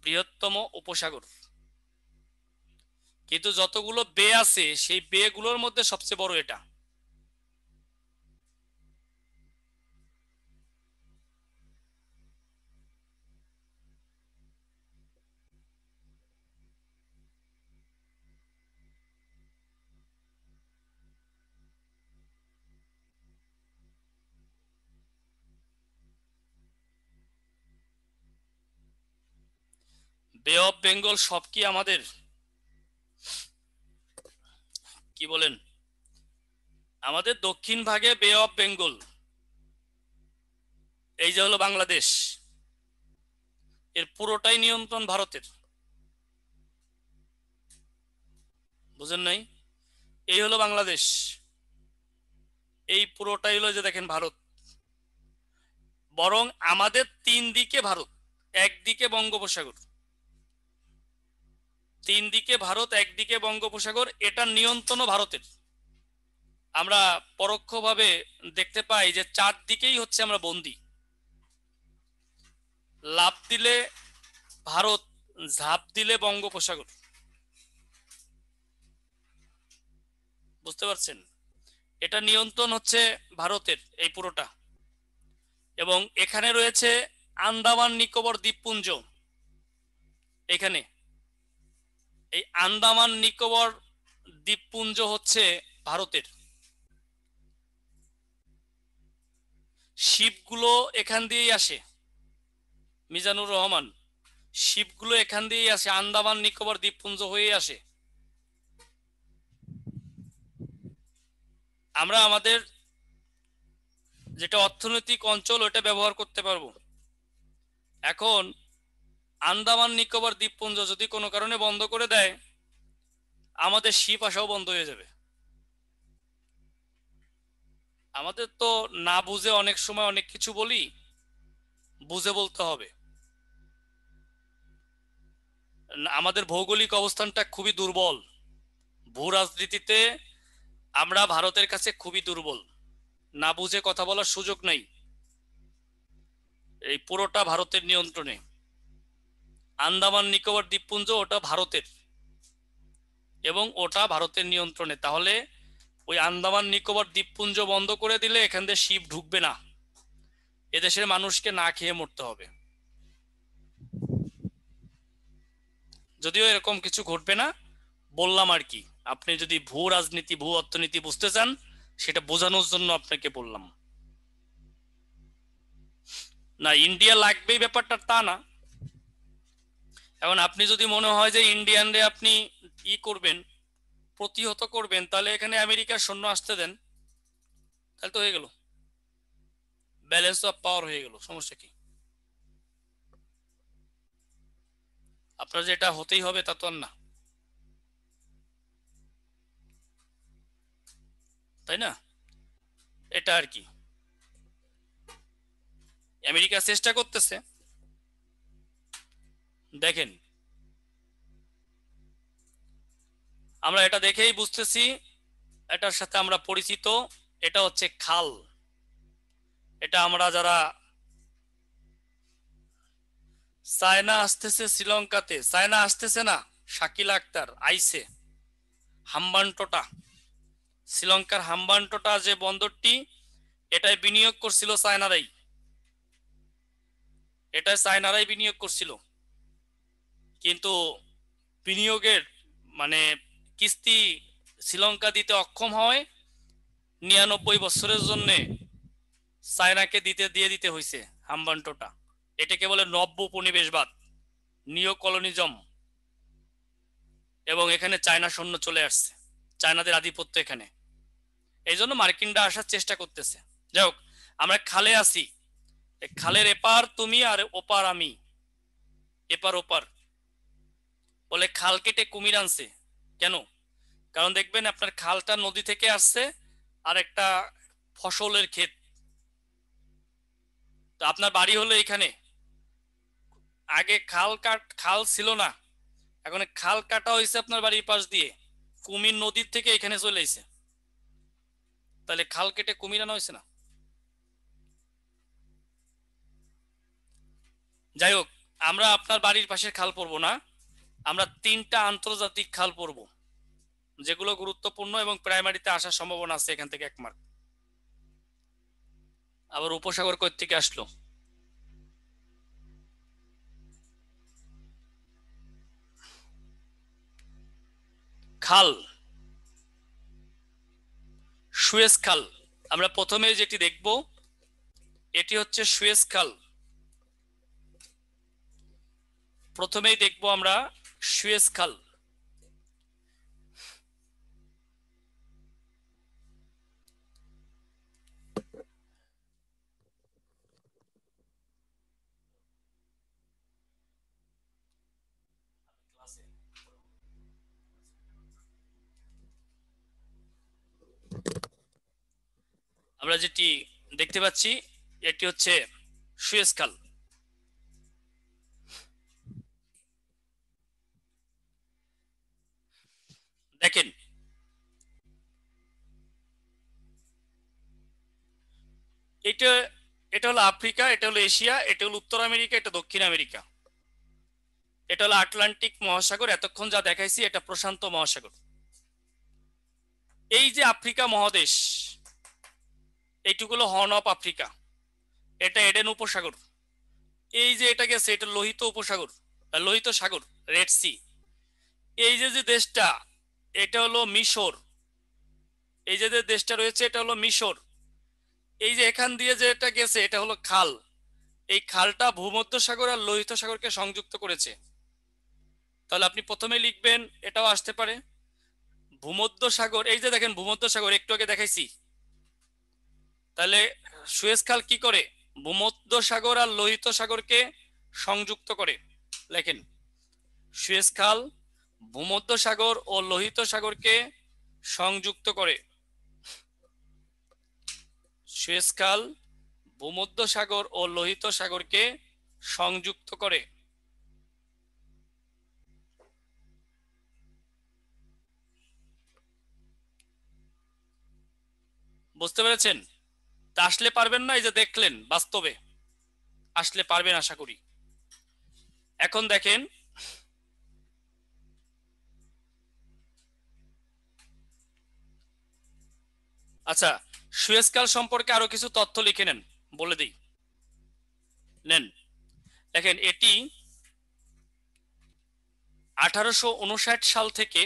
বৃহত্তম উপসাগর। কিন্তু যতগুলো বে আছে সেই বে গুলোর মধ্যে সবচেয়ে বড় এটা। বে অফ বেঙ্গল সব কি আমাদের? কি বলেন? আমাদের দক্ষিণ ভাগে বে অফ বেঙ্গল, এই যে হলো বাংলাদেশ, এর পুরোটাই নিয়ন্ত্রণ ভারতের। বুঝেন নাই? এই হলো বাংলাদেশ, এই পুরোটাই হলো যে দেখেন ভারত। বরং আমাদের তিন দিকে ভারত, একদিকে বঙ্গোপসাগর, তিন দিকে ভারত, একদিকে বঙ্গোপসাগর, এটার নিয়ন্ত্রণও ভারতের। আমরা পরোক্ষভাবে দেখতে পাই যে চারদিকেই হচ্ছে আমরা বন্দী। লাফ দিলে ভারত, ঝাঁপ দিলে বঙ্গোপসাগর। বুঝতে পারছেন? এটা নিয়ন্ত্রণ হচ্ছে ভারতের এই পুরোটা। এবং এখানে রয়েছে আন্দামান নিকোবর দ্বীপপুঞ্জ। এখানে এই আন্দামান নিকোবর দ্বীপপুঞ্জ হচ্ছে ভারতের। শিপগুলো এখান দিয়েই আসে, মিজানুর রহমান, শিপগুলো এখান দিয়েই আসে, আন্দামান নিকোবর দ্বীপপুঞ্জ হয়েই আসে। আমরা আমাদের যেটা অর্থনৈতিক অঞ্চল ওটা ব্যবহার করতে পারবো। এখন আন্দামান নিকোবর দ্বীপপুঞ্জ যদি কোনো কারণে বন্ধ করে দেয়, আমাদের শিপ আসাও বন্ধ হয়ে যাবে। আমাদের তো না বুঝে অনেক সময় অনেক কিছু বলি, বুঝে বলতে হবে। আমাদের ভৌগোলিক অবস্থানটা খুবই দুর্বল, ভূ রাজনীতিতে আমরা ভারতের কাছে খুবই দুর্বল, না বুঝে কথা বলার সুযোগ নাই। এই পুরোটা ভারতের নিয়ন্ত্রণে। আন্দামান নিকোবর দ্বীপপুঞ্জ ওটা ভারতের, এবং ওটা ভারতের নিয়ন্ত্রণে। তাহলে ওই আন্দামান নিকোবর দ্বীপপুঞ্জ বন্ধ করে দিলে এখান দিয়ে শিপ ঢুকবে না, এদেশের মানুষকে না খেয়ে মরতে হবে। যদিও এরকম কিছু ঘটবে না, বললাম আর কি। আপনি যদি ভূ রাজনীতি, ভূ অর্থনীতি বুঝতে চান, সেটা বোঝানোর জন্য আপনাকে বললাম। না ইন্ডিয়া লাগবেই ব্যাপারটা তা না। এখন আপনি যদি মনে হয় যে ইন্ডিয়ানরে আপনি ই করবেন, প্রতিহত করবেন, তাহলে এখানে আমেরিকার সৈন্য আসতে দেন, তাহলে তো হয়ে গেল, ব্যালেন্স অফ পাওয়ার হয়ে গেল, সমস্যা কি? আপনার যে এটা হতেই হবে তা তো আর না, তাই না? এটা আর কি, আমেরিকা চেষ্টা করতেছে। দেখেন, আমরা এটা দেখেই বুঝতেছি এটার সাথে আমরা পরিচিত। এটা হচ্ছে খাল। এটা আমরা যারা চায়না আসতেছে শ্রীলঙ্কাতে, চায়না আসতেছে না, শাকিল আক্তার আইসে হাম্বানটোটা, শ্রীলঙ্কার হাম্বানটোটা যে বন্দরটি, এটাই বিনিয়োগ করছিল চায়নারাই, এটা চায়নারাই বিনিয়োগ করছিল। কিন্তু বিনিয়োগের মানে কিস্তি শ্রীলঙ্কা দিতে অক্ষম হয়, 99 বছরের জন্য চায়নাকে দিয়ে দিতে হয়েছে হাম্বানটোটা। এটাকে বলে নব্য উপনিবেশবাদ, নিও কলোনিজম। এবং এখানে চায়না সৈন্য চলে আসছে, চায়নাদের আধিপত্য এখানে, এই জন্য মার্কিনরা আসার চেষ্টা করতেছে। যাই হোক, আমরা খালে আছি, খালের এপার তুমি আর ওপার আমি, এপার ওপার। বলে খাল কেটে কুমির আনছে কেন? কারণ দেখবেন আপনার খালটা নদী থেকে আসছে, আর একটা ফসলের ক্ষেত। তো আপনার বাড়ি হলো এখানে, আগে খাল ছিল না, এখন খাল কাটা হয়েছে আপনার বাড়ির পাশ দিয়ে, কুমির নদীর থেকে এখানে চলে এসেছে, তাহলে খাল কেটে কুমির আনা হয়েছে না? যাই হোক, আমরা আপনার বাড়ির পাশের খাল পড়বো না, আমরা 3টা আন্তর্জাতিক খাল পড়বো, যেগুলো গুরুত্বপূর্ণ এবং প্রাইমারিতে আসার সম্ভাবনা আছে এখান থেকে 1 মার্ক। আবার উপসাগর কই থেকে আসলো? খাল, সুয়েজ খাল। আমরা প্রথমে যেটি দেখব এটি হচ্ছে সুয়েজ খাল। প্রথমেই দেখব আমরা সুয়েজ খাল। আমরা যেটি দেখতে পাচ্ছি এটি হচ্ছে সুয়েজ খাল। দেখেন, এটা এটা হলো আফ্রিকা, এটা হলো এশিয়া, এটা হলো উত্তর আমেরিকা, এটা দক্ষিণ আমেরিকা, এটা হলো আটলান্টিক মহাসাগর, এতক্ষণ যা দেখাইছি এটা প্রশান্ত মহাসাগর। এই যে আফ্রিকা মহাদেশ, এইটুকু হলো হর্ন অফ আফ্রিকা, এটা এডেন উপসাগর। এই যে এটা গেছে এটা লোহিত উপসাগর, লোহিত সাগর, রেড সি। এই যে যে দেশটা, এটা হলো মিশর, এই যে যে দেশটা রয়েছে এটা হলো মিশর। এই যে এখান দিয়ে যে এটা গেছে এটা হলো খাল, এই খালটা ভূমধ্য সাগর আর লোহিত সাগরকে সংযুক্ত করেছে। তাহলে আপনি প্রথমে লিখবেন, এটাও আসতে পারে ভূমধ্য সাগর। এই যে দেখেন ভূমধ্য সাগর একটু আগে দেখাইছি, তাহলে সুয়েজ খাল কি করে? ভূমধ্য সাগর আর লোহিত সাগরকে সংযুক্ত করে। লেখেন, সুয়েজ খাল ভূমধ্য সাগর ও লোহিত সাগরকে সংযুক্ত করে। সুয়েজ খাল ভূমধ্য সাগর ও লোহিত সাগরকে সংযুক্ত করে। বুঝতে পেরেছেন? তা আসলে পারবেন না, এই যে দেখলেন বাস্তবে আসলে পারবেন আশা করি। এখন দেখেন, আচ্ছা, সুয়েজ খাল সম্পর্কে আরো কিছু তথ্য লিখে নেন, বলে দিই। নেন, দেখেন এটি 1859 সাল থেকে,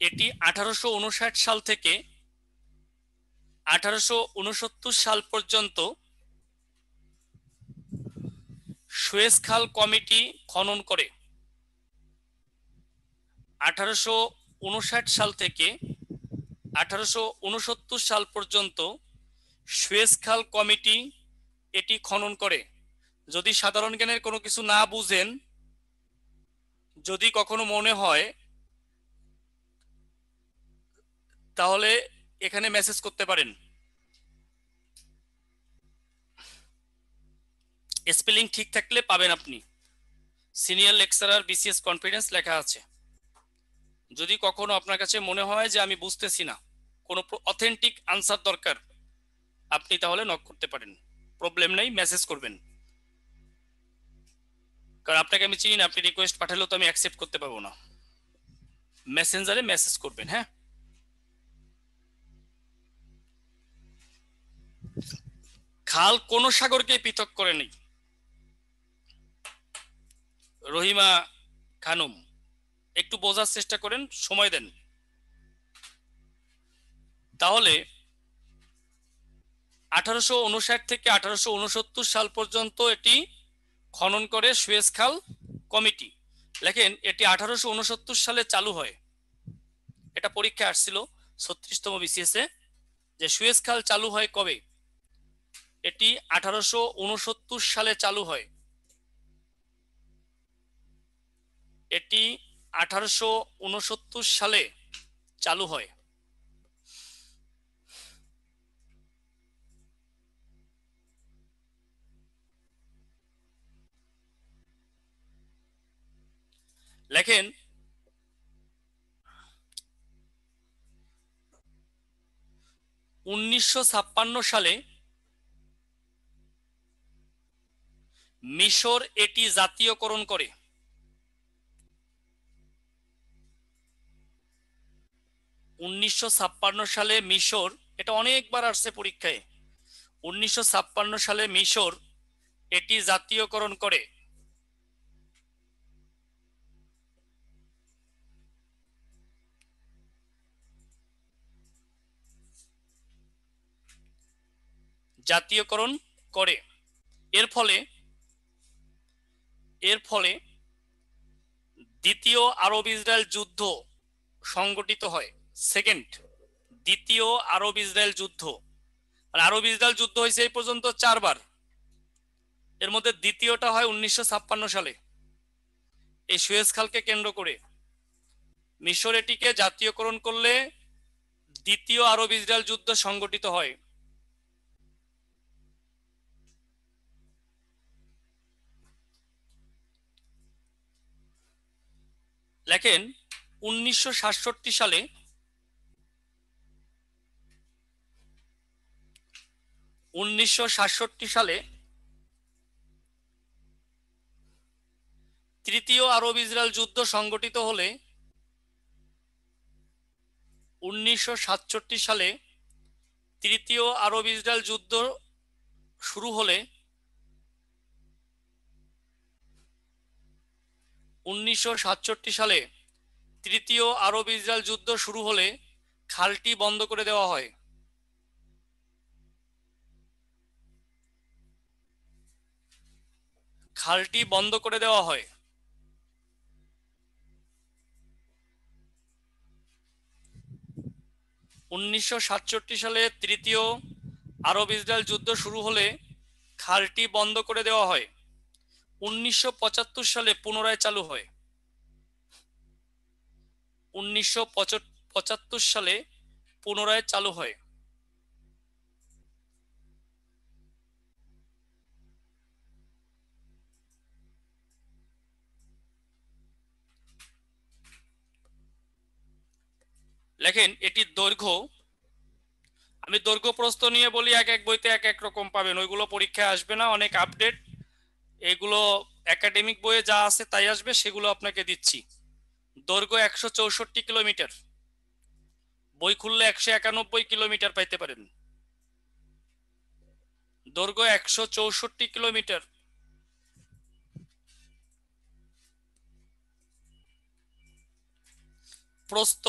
এটি 1859 সাল থেকে 1869 সাল পর্যন্ত সুয়েজ খাল কমিটি খনন করে। 1859 সাল থেকে 1869 সাল পর্যন্ত সুয়েজ খাল কমিটি এটি খনন করে। যদি সাধারণ জ্ঞানের কোনো কিছু না বুঝেন, যদি কখনো মনে হয়, তাহলে এখানে মেসেজ করতে পারেন। স্পেলিং ঠিক থাকলে পাবেন আপনি। সিনিয়র লেকচারার বিসিএস কনফিডেন্স লেখা আছে। যদি কখনো আপনার কাছে মনে হয় যে আমি বুঝতেছি না, কোনো অথেন্টিক আনসার দরকার, আপনি তাহলে নক করতে পারেন, প্রবলেম নেই, মেসেজ করবেন। কারণ আপনাকে আমি চিনি না, আপনি রিকোয়েস্ট পাঠালেও তো আমি অ্যাকসেপ্ট করতে পারবো না। মেসেঞ্জারে মেসেজ করবেন। হ্যাঁ, খাল কোন সাগরকে পৃথক করে নেই। রহিমা খানুম, একটু বোঝার চেষ্টা করেন, সময় দেন। তাহলে 1859 থেকে 1869 সাল পর্যন্ত এটি খনন করে সুয়েজ খাল কমিটি। লেখেন, এটি 1869 সালে চালু হয়। এটা পরীক্ষা আসছিল 36তম বিসিএস এ, যে সুয়েজ খাল চালু হয় কবে। এটি 1869 সালে চালু হয়। এটি 1869 সালে চালু হয়। লেখেন, 1956 সালে মিশর এটি জাতীয়করণ করে। 1956 সালে মিশর, এটা অনেকবার আসছে পরীক্ষায়, 1956 সালে মিশর এটি জাতীয়করণ করে। জাতীয়করণ করে। এর ফলে দ্বিতীয় আরব ইসরায়েল যুদ্ধ সংগঠিত হয়। সেকেন্ড দ্বিতীয় আরব ইসরায়েল যুদ্ধ, আরব ইসরায়েল যুদ্ধ হয়েছে এই পর্যন্ত 4 বার। এর মধ্যে দ্বিতীয়টা হয় 1956 সালে, এই সুয়েজ খালকে কেন্দ্র করে। মিশর এটিকে জাতীয়করণ করলে দ্বিতীয় আরব ইসরায়েল যুদ্ধ সংগঠিত হয়। লেখেন, 1967 সালে তৃতীয় আরব ইসরায়েল যুদ্ধ সংগঠিত হলে 1967 সালে তৃতীয় আরব ইসরায়েল যুদ্ধ শুরু হলে 1967 সালে তৃতীয় আরব ইসরায়েল যুদ্ধ শুরু হলে খালটি বন্ধ করে দেওয়া হয়। খালটি বন্ধ করে দেওয়া হয়। 1967 সালে তৃতীয় আরব ইসরায়েল যুদ্ধ শুরু হলে খালটি বন্ধ করে দেওয়া হয়। 1975 সালে পুনরায় চালু হয়। 1975 সালে পুনরায় চালু হয়। লেখেন, এটির দৈর্ঘ্য, আমি দৈর্ঘ্য প্রস্থ নিয়ে বলি, এক এক বইতে এক এক রকম পাবেন, ওইগুলো পরীক্ষায় আসবে না, অনেক আপডেট। এগুলো একাডেমিক বইয়ে যা আছে তাই আসবে, সেগুলো আপনাকে দিচ্ছি। দৈর্ঘ্য 164 কিলোমিটার, বই খুললে 191 কিলোমিটার পাইতে পারেন। দৈর্ঘ্য 164 কিলোমিটার। প্রস্থ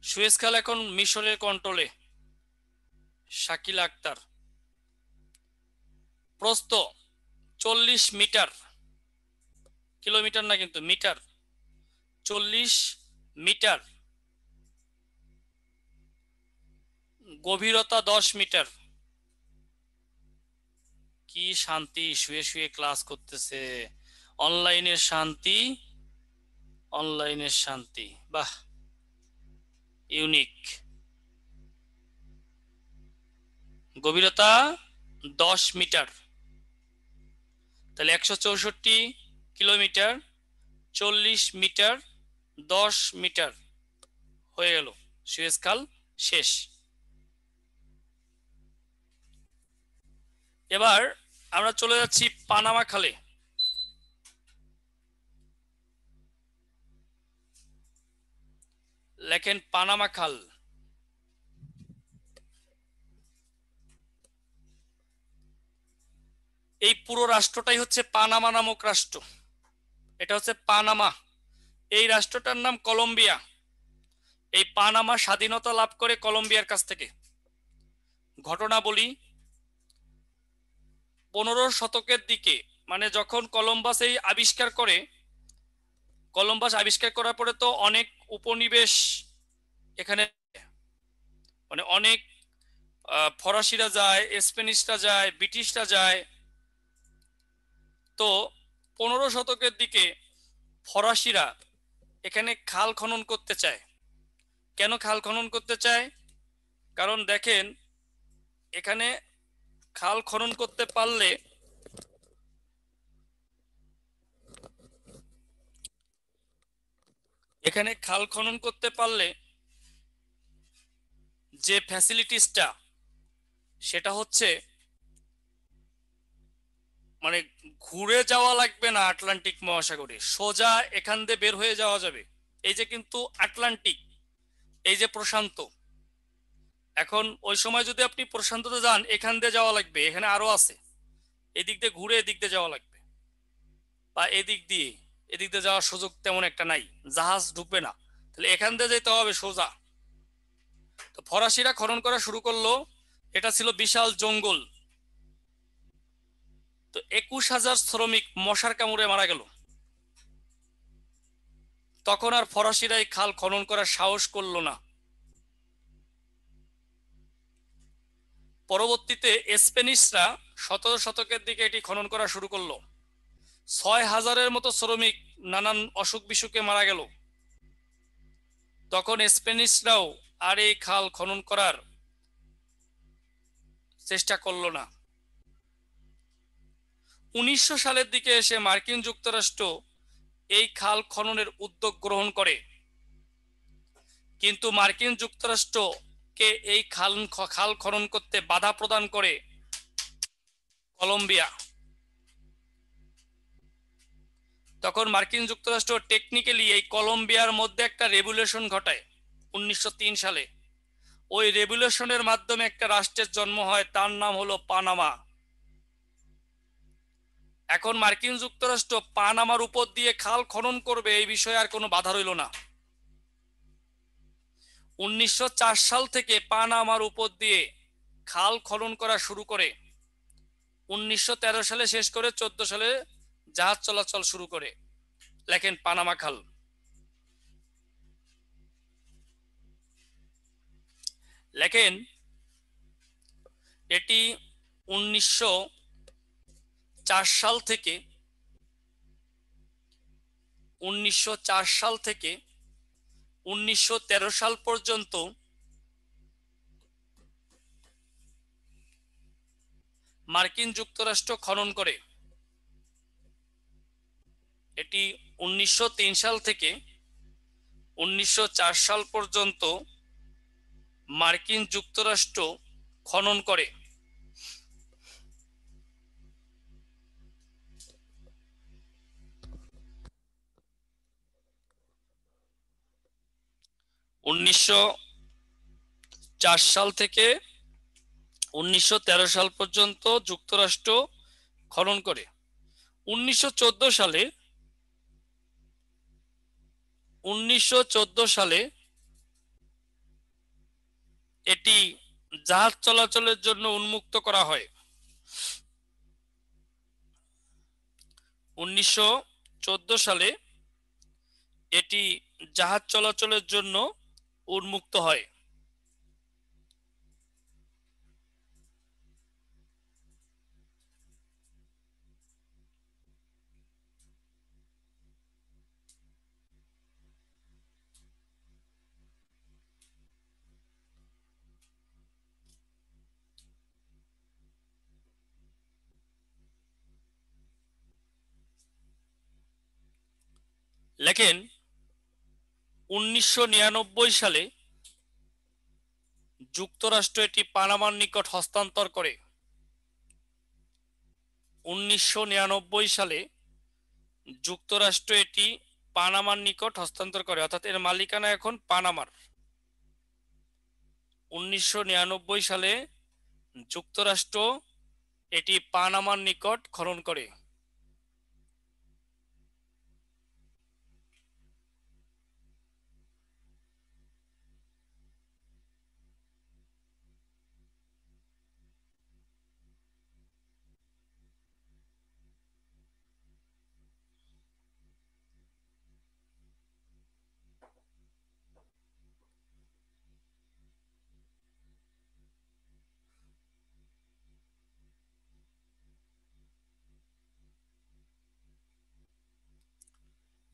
সুয়েজ খাল এখন মিশরের কন্ট্রোলে। শাকিল আক্তার। প্রস্থ 40 মিটার, কিলোমিটার না কিন্তু মিটার, 40 মিটার। গভীরতা 10 মিটার। কি শান্তি, শুয়ে শুয়ে ক্লাস করতেছে। অনলাইনের শান্তি, অনলাইনের শান্তি, বাহ, ইউনিক। গভীরতা 10 মিটার, তাহলে 164 কিলোমিটার, 40 মিটার, 10 মিটার, হয়ে গেল সুয়েজ খাল শেষ। এবার আমরা চলে যাচ্ছি পানামা খালে। লেখেন পানামা খাল। এই পুরো রাষ্ট্রটাই হচ্ছে পানামা নামক রাষ্ট্র। এটা হচ্ছে পানামা। এই রাষ্ট্রটার নাম কলম্বিয়া। এই পানামা স্বাধীনতা লাভ করে কলম্বিয়ার কাছ থেকে। ঘটনা বলি, 15 শতকের দিকে, মানে যখন কলম্বাস এই আবিষ্কার করে, কলম্বাস আবিষ্কার করার পরে তো অনেক উপনিবেশ এখানে, মানে অনেক ফরাসিরা যায়, স্প্যানিশরা যায়, ব্রিটিশরা যায়। তো 15 শতকের দিকে ফরাসিরা এখানে খাল খনন করতে চায়। কেন খাল খনন করতে চায়? কারণ দেখেন, এখানে খাল খনন করতে পারলে এখানে খাল খনন করতে পারলে যে ফ্যাসিলিটিসটা, সেটা হচ্ছে মানে ঘুরে যাওয়া লাগবে না আটলান্টিক মহাসাগরে, সোজা এখান দিয়ে বের হয়ে যাওয়া যাবে। এই যে কিন্তু আটলান্টিক, এই যে প্রশান্ত, এখন ওই সময় যদি আপনি প্রশান্ততে যান, এখান দিয়ে যাওয়া লাগবে, এখানে আরো আছে, এদিক দিয়ে ঘুরে এদিক দিয়ে যাওয়া লাগবে, বা এদিক দিয়ে, এদিক দিয়ে যাওয়ার সুযোগ তেমন একটা নাই, জাহাজ ঢুকবে না, তাহলে এখান দিয়ে যেতে হবে সোজা। তো ফরাসিরা খনন করা শুরু করলো। এটা ছিল বিশাল জঙ্গল। তো 21,000 শ্রমিক মশার কামড়ে মারা গেল। তখন আর ফরাসিরা এই খাল খনন করার সাহস করলো না। পরবর্তীতে স্প্যানিশরা 17 শতকের দিকে এটি খনন করা শুরু করলো। 6,000-এর মতো শ্রমিক নানান অসুখ বিসুখে মারা গেল। তখন স্প্যানিশরাও আর এই খাল খনন করার চেষ্টা করলো না। 1900 সালের দিকে এসে মার্কিন যুক্তরাষ্ট্র এই খাল খননের উদ্যোগ গ্রহণ করে, কিন্তু মার্কিন যুক্তরাষ্ট্রকে এই খাল খনন করতে বাধা প্রদান করে কলম্বিয়া। তখন মার্কিন যুক্তরাষ্ট্র টেকনিক্যালি এই কলম্বিয়ার মধ্যে একটা রেভুলেশন ঘটায় 1903 সালে। ওই রেভুলেশনের মাধ্যমে একটা রাষ্ট্রের জন্ম হয়, তার নাম হলো পানামা। এখন মার্কিন যুক্তরাষ্ট্র পানামার উপর দিয়ে খাল খনন করবে, এই বিষয়ে আর কোনো বাধা রইল না। 1904 সাল থেকে পানামার উপর দিয়ে খাল খনন করা শুরু করে, 1913 সালে শেষ করে 14 সালে জাহাজ চলাচল শুরু করে। লেখেন পানামা খাল। লেখেন এটি 1904 সাল থেকে 1913 সাল পর্যন্ত মার্কিন যুক্তরাষ্ট্র খনন করে। এটি 1903 সাল থেকে 1904 সাল পর্যন্ত মার্কিন যুক্তরাষ্ট্র খনন করে। 1904 সাল থেকে 1913 সাল পর্যন্ত যুক্তরাষ্ট্র খনন করে। 1914 সালে 1914 সালে এটি জাহাজ চলাচলের জন্য উন্মুক্ত করা হয়। 1914 সালে এটি জাহাজ চলাচলের জন্য উন্মুক্ত হয়। লেখেন 1999 সালে যুক্তরাষ্ট্র এটি পানামার নিকট হস্তান্তর করে। 1999 সালে যুক্তরাষ্ট্র এটি পানামার নিকট হস্তান্তর করে, অর্থাৎ এর মালিকানা এখন পানামার। 1999 সালে যুক্তরাষ্ট্র এটি পানামার নিকট খনন করে।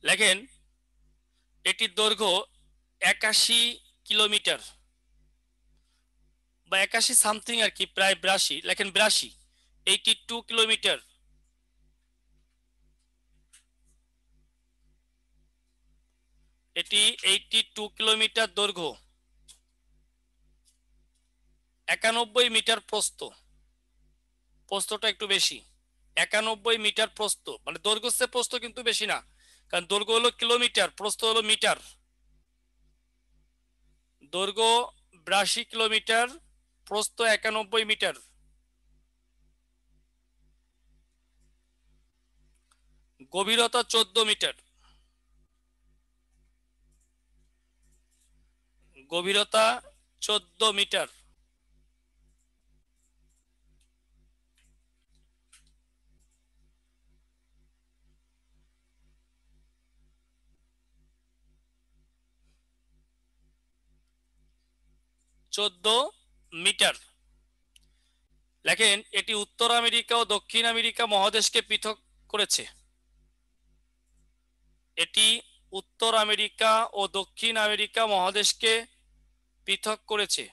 লেখেন এটির দৈর্ঘ্য 81 কিলোমিটার বা 81 সামথিং আর কি, প্রায় 82, লেখেন 82, 82 কিলোমিটার। এটি 82 কিলোমিটার দৈর্ঘ্য, 91 মিটার প্রস্থ। প্রস্থটা একটু বেশি, 91 মিটার প্রস্থ, মানে দৈর্ঘ্য চেয়ে প্রস্থ কিন্তু বেশি না, কারণ দৈর্ঘ্য হলো কিলোমিটার, প্রস্থ হলো মিটার। দৈর্ঘ্য 82 কিলোমিটার, প্রস্থ 91 মিটার। গভীরতা 14 মিটার। গভীরতা 14 মিটার। মিটার। লেখেন এটি উত্তর আমেরিকা ও দক্ষিণ আমেরিকা মহাদেশকে পৃথক করেছে। এটি উত্তর আমেরিকা ও দক্ষিণ আমেরিকা মহাদেশকে পৃথক করেছে।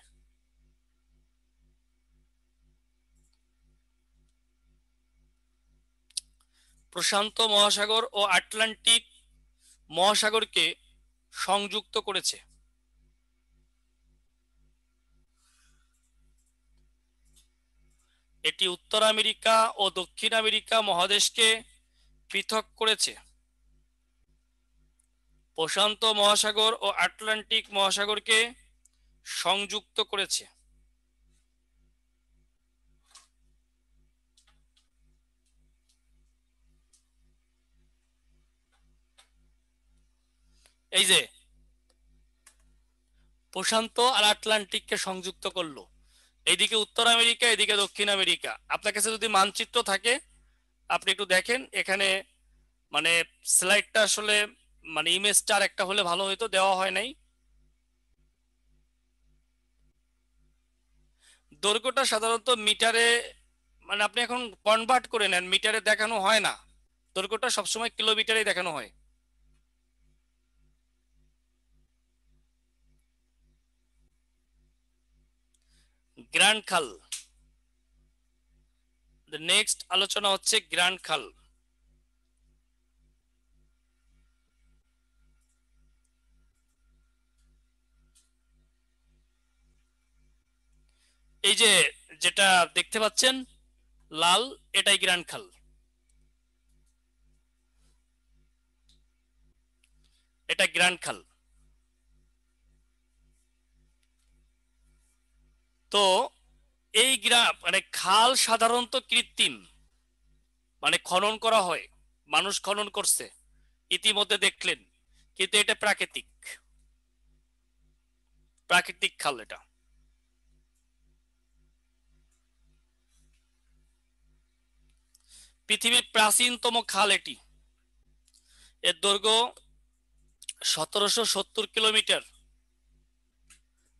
প্রশান্ত মহাসাগর ও আটলান্টিক মহাসাগরকে সংযুক্ত করেছে। এটি উত্তর আমেরিকা ও দক্ষিণ আমেরিকা মহাদেশকে পৃথক করেছে। প্রশান্ত মহাসাগর ও আটলান্টিক মহাসাগরকে সংযুক্ত করেছে। এই যে প্রশান্ত আর আটলান্টিককে সংযুক্ত করলো, এইদিকে উত্তর আমেরিকা, এদিকে দক্ষিণ আমেরিকা। আপনার কাছে যদি মানচিত্র থাকে আপনি একটু দেখেন, এখানে মানে স্লাইডটা আসলে মানে ইমেজটা আর একটা হলে ভালো হতো, দেওয়া হয় নাই। দৈর্ঘ্যটা সাধারণত মিটারে, মানে আপনি এখন কনভার্ট করে নেন, মিটারে দেখানো হয় না, দৈর্ঘ্যটা সবসময় কিলোমিটারে দেখানো হয়। গ্র্যান্ড খাল, নেক্সট আলোচনা হচ্ছে গ্র্যান্ড খাল। এই যে যেটা দেখতে পাচ্ছেন লাল, এটাই গ্র্যান্ড খাল। এটা গ্র্যান্ড খাল। তো এই মানে খাল সাধারণত কৃত্রিম, মানে খনন করা হয়, মানুষ খনন করছে ইতিমধ্যে দেখলেন, কিন্তু এটা প্রাকৃতিক। প্রাকৃতিক খাল এটা। পৃথিবীর প্রাচীনতম খাল এটি। এর দৈর্ঘ্য 1770 কিলোমিটার।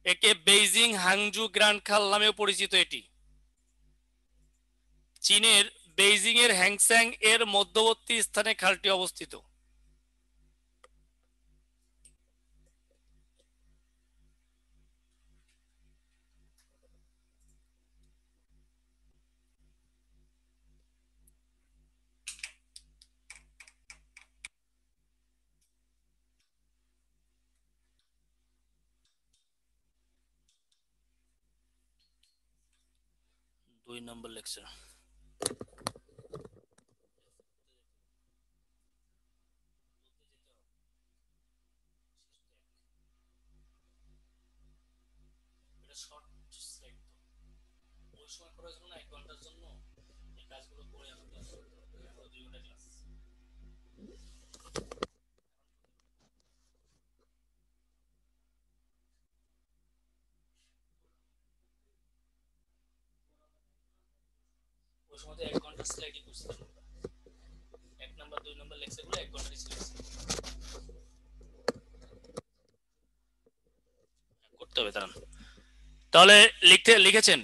একে বেইজিং হাংজু গ্র্যান্ড খাল নামেও পরিচিত। এটি চীনের বেইজিং এর হ্যাংস্যাং এর মধ্যবর্তী স্থানে খালটি অবস্থিত। দুই নম্বর লেকচার। ওই সময় 1 ঘন্টা স্লাইডই করছিলাম। 1 নাম্বার 2 নাম্বার লেকচারগুলো 1 ঘন্টারই ছিল। করতে হবে দাঁড়ান। তাহলে লিখেছেন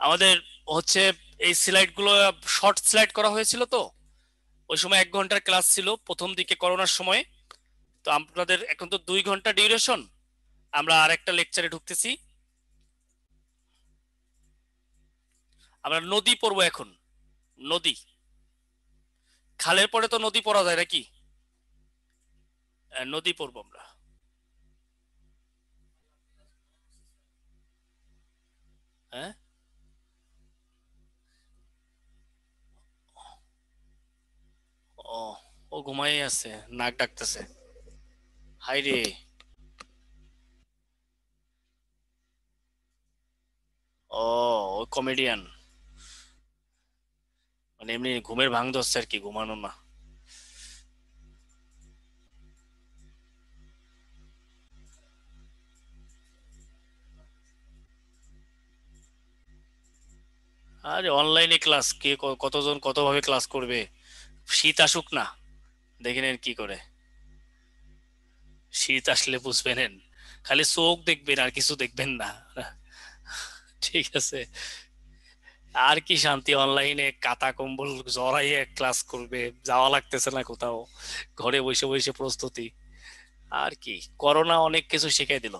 আমাদের হচ্ছে এই স্লাইডগুলো শর্ট স্লাইড করা হয়েছিল। তো ওই সময় 1 ঘন্টার ক্লাস ছিল প্রথম দিকে করোনার সময়। তো আপনাদের এখন তো 2 ঘন্টা ডিউরেশন। আমরা আরেকটা লেকচারে ঢুকতেছি। আমরা নদী পড়বো এখন। নদী, খালের পরে তো নদী পড়া যায় নাকি? নদী পড়বো আমরা। হ্যাঁ, ও ও ঘুমাই আছে, নাক ডাকতেছে। হাই রে, ও ও কমেডিয়ান, মানে এমনি ঘুমের ভাঙ ধরছে আর কি, ঘুমানো না। আরে অনলাইনে ক্লাস কে কতজন কতভাবে ক্লাস করবে? শীত আসুক না, দেখে নেন কি করে। শীত আসলে বুঝবেন, খালি চোখ দেখবেন আর কিছু দেখবেন না। ঠিক আছে, আর কি শান্তি, অনলাইনে কাতা কম্বল জড়াইয়ে ক্লাস করবে, যাওয়া লাগতেছে না কোথাও, ঘরে বসে বসে প্রস্তুতি। আর কি, করোনা অনেক কিছু শিখাই দিল।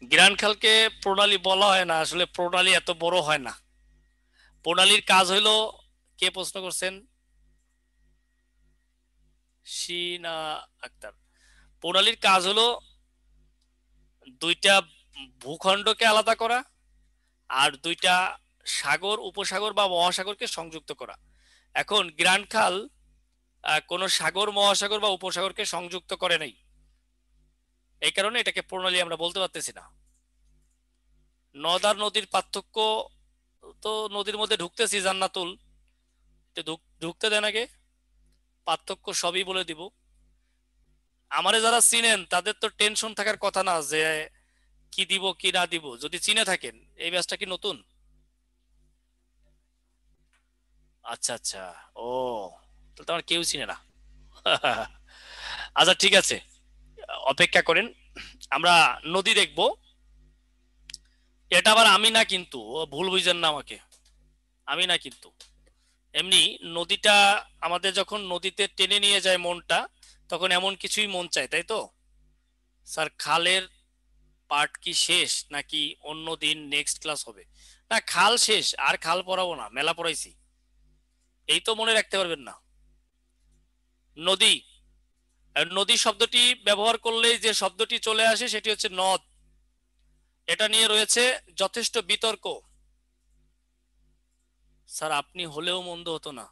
গ্র্যান্ড খালকে প্রণালী বলা হয় না, আসলে প্রণালী এত বড় হয় না। প্রণালীর কাজ হইলো, কে প্রশ্ন করছেন? শিনা আক্তার। প্রণালীর কাজ হলো দুইটা ভূখণ্ডকে আলাদা করা আর দুইটা সাগর উপসাগর বা মহাসাগরকে সংযুক্ত করা। এখন গ্র্যান্ড খাল কোন সাগর মহাসাগর বা উপসাগরকে সংযুক্ত করে নাই, এই কারণে এটাকে প্রণালী আমরা বলতে পারতেছি না। নদ আর নদীর পার্থক্য তো, নদীর মধ্যে ঢুকতেছি জান্নাতুল, ঢুকতে দেন আগে, পার্থক্য সবই বলে দিব। আমারে যারা চিনেন তাদের তো টেনশন থাকার কথা না যে কি দিব কি না দিব, যদি চিনে থাকেন। এই ব্যাচটা কি নতুন? আচ্ছা আচ্ছা, ও তাহলে তো আমার কেউ চিনে না। আচ্ছা ঠিক আছে, অপেক্ষা করেন, আমরা নদী দেখব। এটা আবার আমি না কিন্তু, ভুল বুঝেন না আমাকে, আমি না কিন্তু। এমনি নদীটা আমাদের যখন নদীতে টেনে নিয়ে যায় মনটা, তখন এমন কিছুই মন চায়, তাই তো? স্যার খালের পার্ট কি শেষ নাকি অন্য দিন নেক্সট ক্লাস হবে? না, খাল শেষ, আর খাল পড়াবো না, মেলা পড়াইছি। এই তো মনে রাখতে পারবেন না। নদী, আর নদী শব্দটি ব্যবহার করলেই যে শব্দটি চলে আসে সেটি হচ্ছে নদ। এটা নিয়ে রয়েছে যথেষ্ট বিতর্ক। স্যার আপনি হলেও মন্দ হতো না।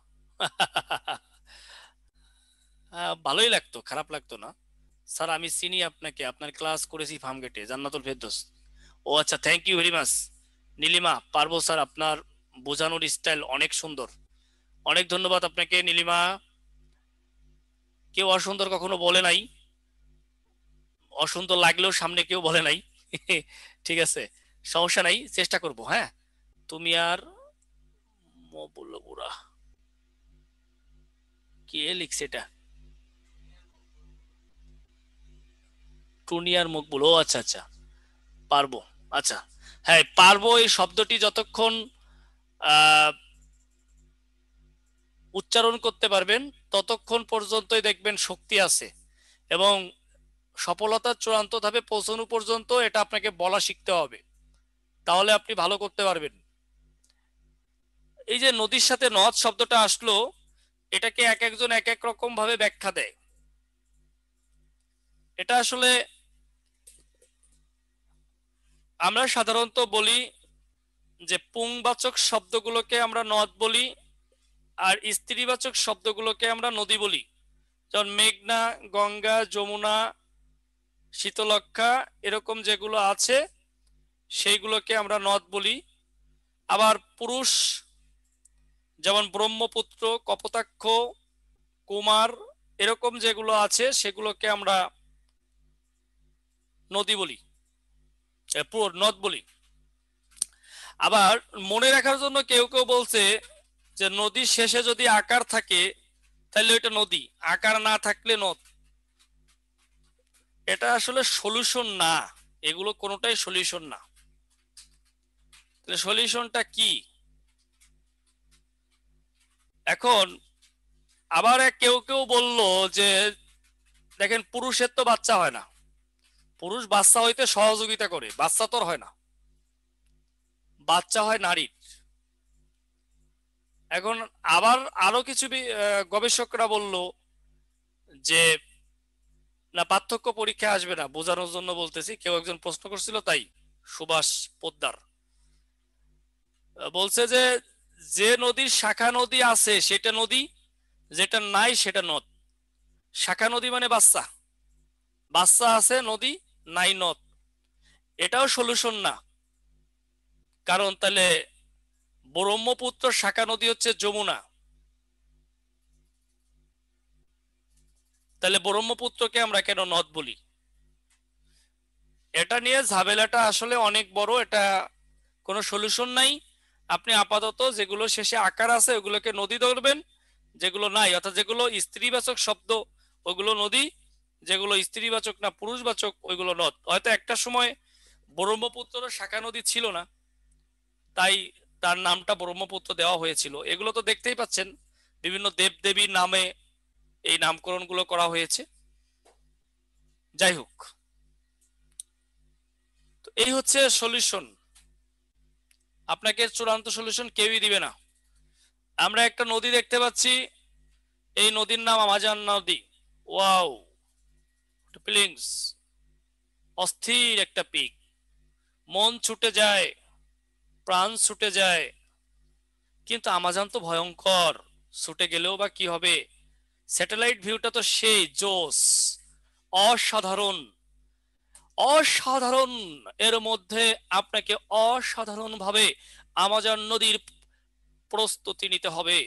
ভালোই লাগতো, খারাপ লাগতো না। স্যার আমি চিনি আপনাকে, আপনার ক্লাস করেছি ফার্মগেটে, জান্নাতুল ফেরদৌস। ও আচ্ছা, thank you very much. Nilima, পারবো স্যার, আপনার বোঝানোর স্টাইল অনেক সুন্দর। অনেক ধন্যবাদ আপনাকে নীলিমা। কেউ অসুন্দর কখনো বলে নাই, অসুন্দর লাগলেও সামনে কেউ বলে নাই। ঠিক আছে, সমস্যা নাই, চেষ্টা করব। হ্যাঁ, তুমি আর বললো বুড়া, কে লিখছে এটা? টুনিয়ার মুখ বলো, আচ্ছা আচ্ছা, পারবো। আচ্ছা, হ্যাঁ পারবো এই শব্দটি যতক্ষণ আহ উচ্চারণ করতে পারবেন ততক্ষণ পর্যন্তই দেখবেন শক্তি আছে, এবং সফলতার চূড়ান্ত ধাপে পৌঁছানো পর্যন্ত এটা আপনাকে বলা শিখতে হবে, তাহলে আপনি ভালো করতে পারবেন। এই যে নদীর সাথে নদ শব্দটা আসলো, এটাকে এক একজন এক এক রকম ভাবে ব্যাখ্যা দেয়। এটা আসলে আমরা সাধারণত বলি যে পুংবাচক শব্দগুলোকে আমরা নদ বলি, আর স্ত্রীবাচক শব্দগুলোকে আমরা নদী বলি। যেমন মেঘনা, গঙ্গা, যমুনা, শীতলক্ষ্যা, এরকম যেগুলো আছে সেইগুলোকে আমরা নদ বলি। আবার পুরুষ যেমন ব্রহ্মপুত্র, কপোতাক্ষ, কুমার, এরকম যেগুলো আছে সেগুলোকে আমরা নদী বলি, নদ বলি। আবার মনে রাখার জন্য কেউ কেউ বলছে যে নদীর শেষে যদি আকার থাকে তাহলে ওইটা নদী, আকার না থাকলে নদ। এটা আসলে সলিউশন না, এগুলো কোনোটাই সলিউশন না। সলিউশনটা কি? এখন আবার কেউ কেউ বলল যে দেখেন পুরুষের তো বাচ্চা হয় না, পুরুষ বাচ্চা হইতে সহযোগিতা করে, বাচ্চা তো হয় না, বাচ্চা হয় নারীর। এখন আবার আরো কিছু গবেষকরা বলল যে না, পার্থক্য পরীক্ষা আসবে না, বোঝানোর জন্য বলতেছি, কেউ একজন প্রশ্ন করছিল তাই, সুভাষ পোদ্দার বলছে যে যে নদীর শাখা নদী আছে সেটা নদী, যেটা নাই সেটা নদ। শাখা নদী মানে বাচ্চা, বাচ্চা আছে নদী, নাই নদ, এটাও সলিউশন না। কারণ তাহলে ব্রহ্মপুত্র শাখা নদী হচ্ছে যমুনা, তাহলে ব্রহ্মপুত্রকে আমরা কেন নদ বলি? এটা নিয়ে ঝামেলাটা আসলে অনেক বড়, এটা কোনো সলিউশন নাই। আপনি আপাতত যেগুলো শেষে আকার আছে ওগুলোকে নদী ধরবেন, যেগুলো নাই অর্থাৎ যেগুলো স্ত্রীবাচক শব্দ ওগুলো নদী, যেগুলো স্ত্রীবাচক না পুরুষবাচক ওইগুলো নদ। হয়তো একটা সময় ব্রহ্মপুত্র শাখা নদী ছিল না, তাই তার নামটা ব্রহ্মপুত্র দেওয়া হয়েছিল। এগুলো তো দেখতেই পাচ্ছেন বিভিন্ন দেব দেবীর নামে এই নামকরণগুলো করা হয়েছে। যাই হোক, তো এই হচ্ছে সলিউশন, আপনাকে চূড়ান্ত সলিউশন কেউই দিবে না। আমরা একটা নদী দেখতে পাচ্ছি, এই নদীর নাম আমাজন নদী। ওয়াও, ফিলিংস, অস্থির একটা পিক, মন ছুটে যায়, প্রাণ ছুটে যায়। কিন্তু আমাজন তো ভয়ঙ্কর, ছুটে গেলেও বা কি হবে? স্যাটেলাইট ভিউটা তো সেই জোস, অসাধারণ, অসাধারণ। এর মধ্যে আপনাকে অসাধারণ ভাবে আমাজন নদীর প্রস্তুতি নিতে হবে।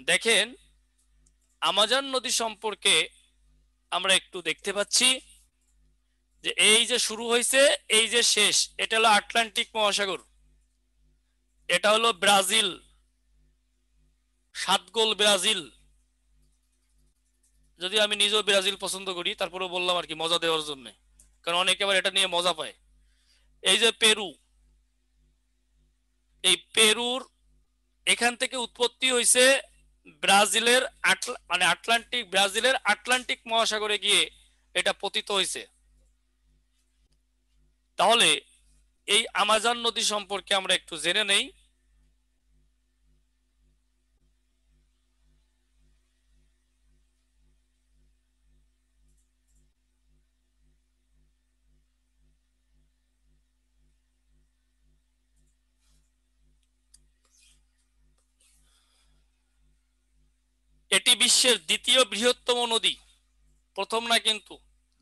দেখেন, আমাজন নদী সম্পর্কে আমরা একটু দেখতে পাচ্ছি যে এই যে শুরু হয়েছে, এই যে শেষ, এটা হলো আটলান্টিক মহাসাগর, এটা হলো ব্রাজিল, 7 গোল ব্রাজিল। যদি আমি নিজেও ব্রাজিল পছন্দ করি, তারপরে বললাম আর কি মজা দেওয়ার জন্য, কারণ অনেকে আবার এটা নিয়ে মজা পায়। এই যে পেরু, এই পেরুর এখান থেকে উৎপত্তি হয়েছে ব্রাজিলের মানে আটলান্টিক, ব্রাজিলের আটলান্টিক মহাসাগরে গিয়ে এটা পতিত হয়েছে। তাহলে এই আমাজন নদী সম্পর্কে আমরা একটু জেনে নেই। এটি বিশ্বের দ্বিতীয় বৃহত্তম নদী, প্রথম না কিন্তু,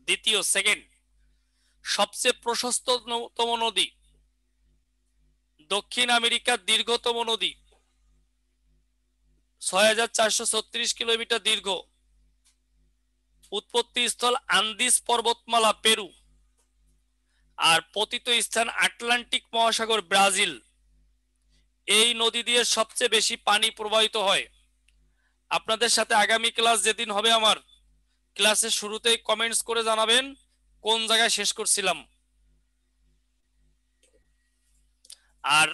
দ্বিতীয়, সেকেন্ড। সবচেয়ে প্রশস্ততম নদী, দক্ষিণ আমেরিকার দীর্ঘতম নদী, 6436 কিলোমিটার দীর্ঘ, উৎপত্তি স্থল আন্দিস পর্বতমালা পেরু, আর পতিত স্থান আটলান্টিক মহাসাগর ব্রাজিল। এই নদী দিয়ে সবচেয়ে বেশি পানি প্রবাহিত হয়। আপনাদের সাথে আগামী ক্লাস যেদিন হবে, আমার ক্লাসের শুরুতেই কমেন্টস করে জানাবেন কোন জায়গায় শেষ করছিলাম। আর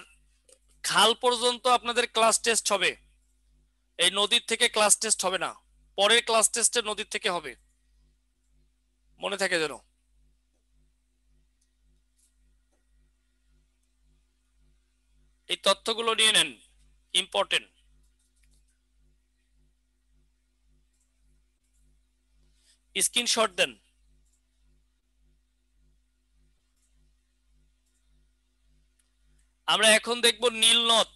খাল পর্যন্ত আপনাদের ক্লাস টেস্ট হবে, এই নদীর থেকে ক্লাস টেস্ট হবে না, পরের ক্লাস টেস্টে নদীর থেকে হবে, মনে থাকে যেন। এই তথ্যগুলো নিয়ে নেন, ইম্পর্টেন্ট। স্ক্রিনশট দেন। আমরা এখন দেখব নীল নদ।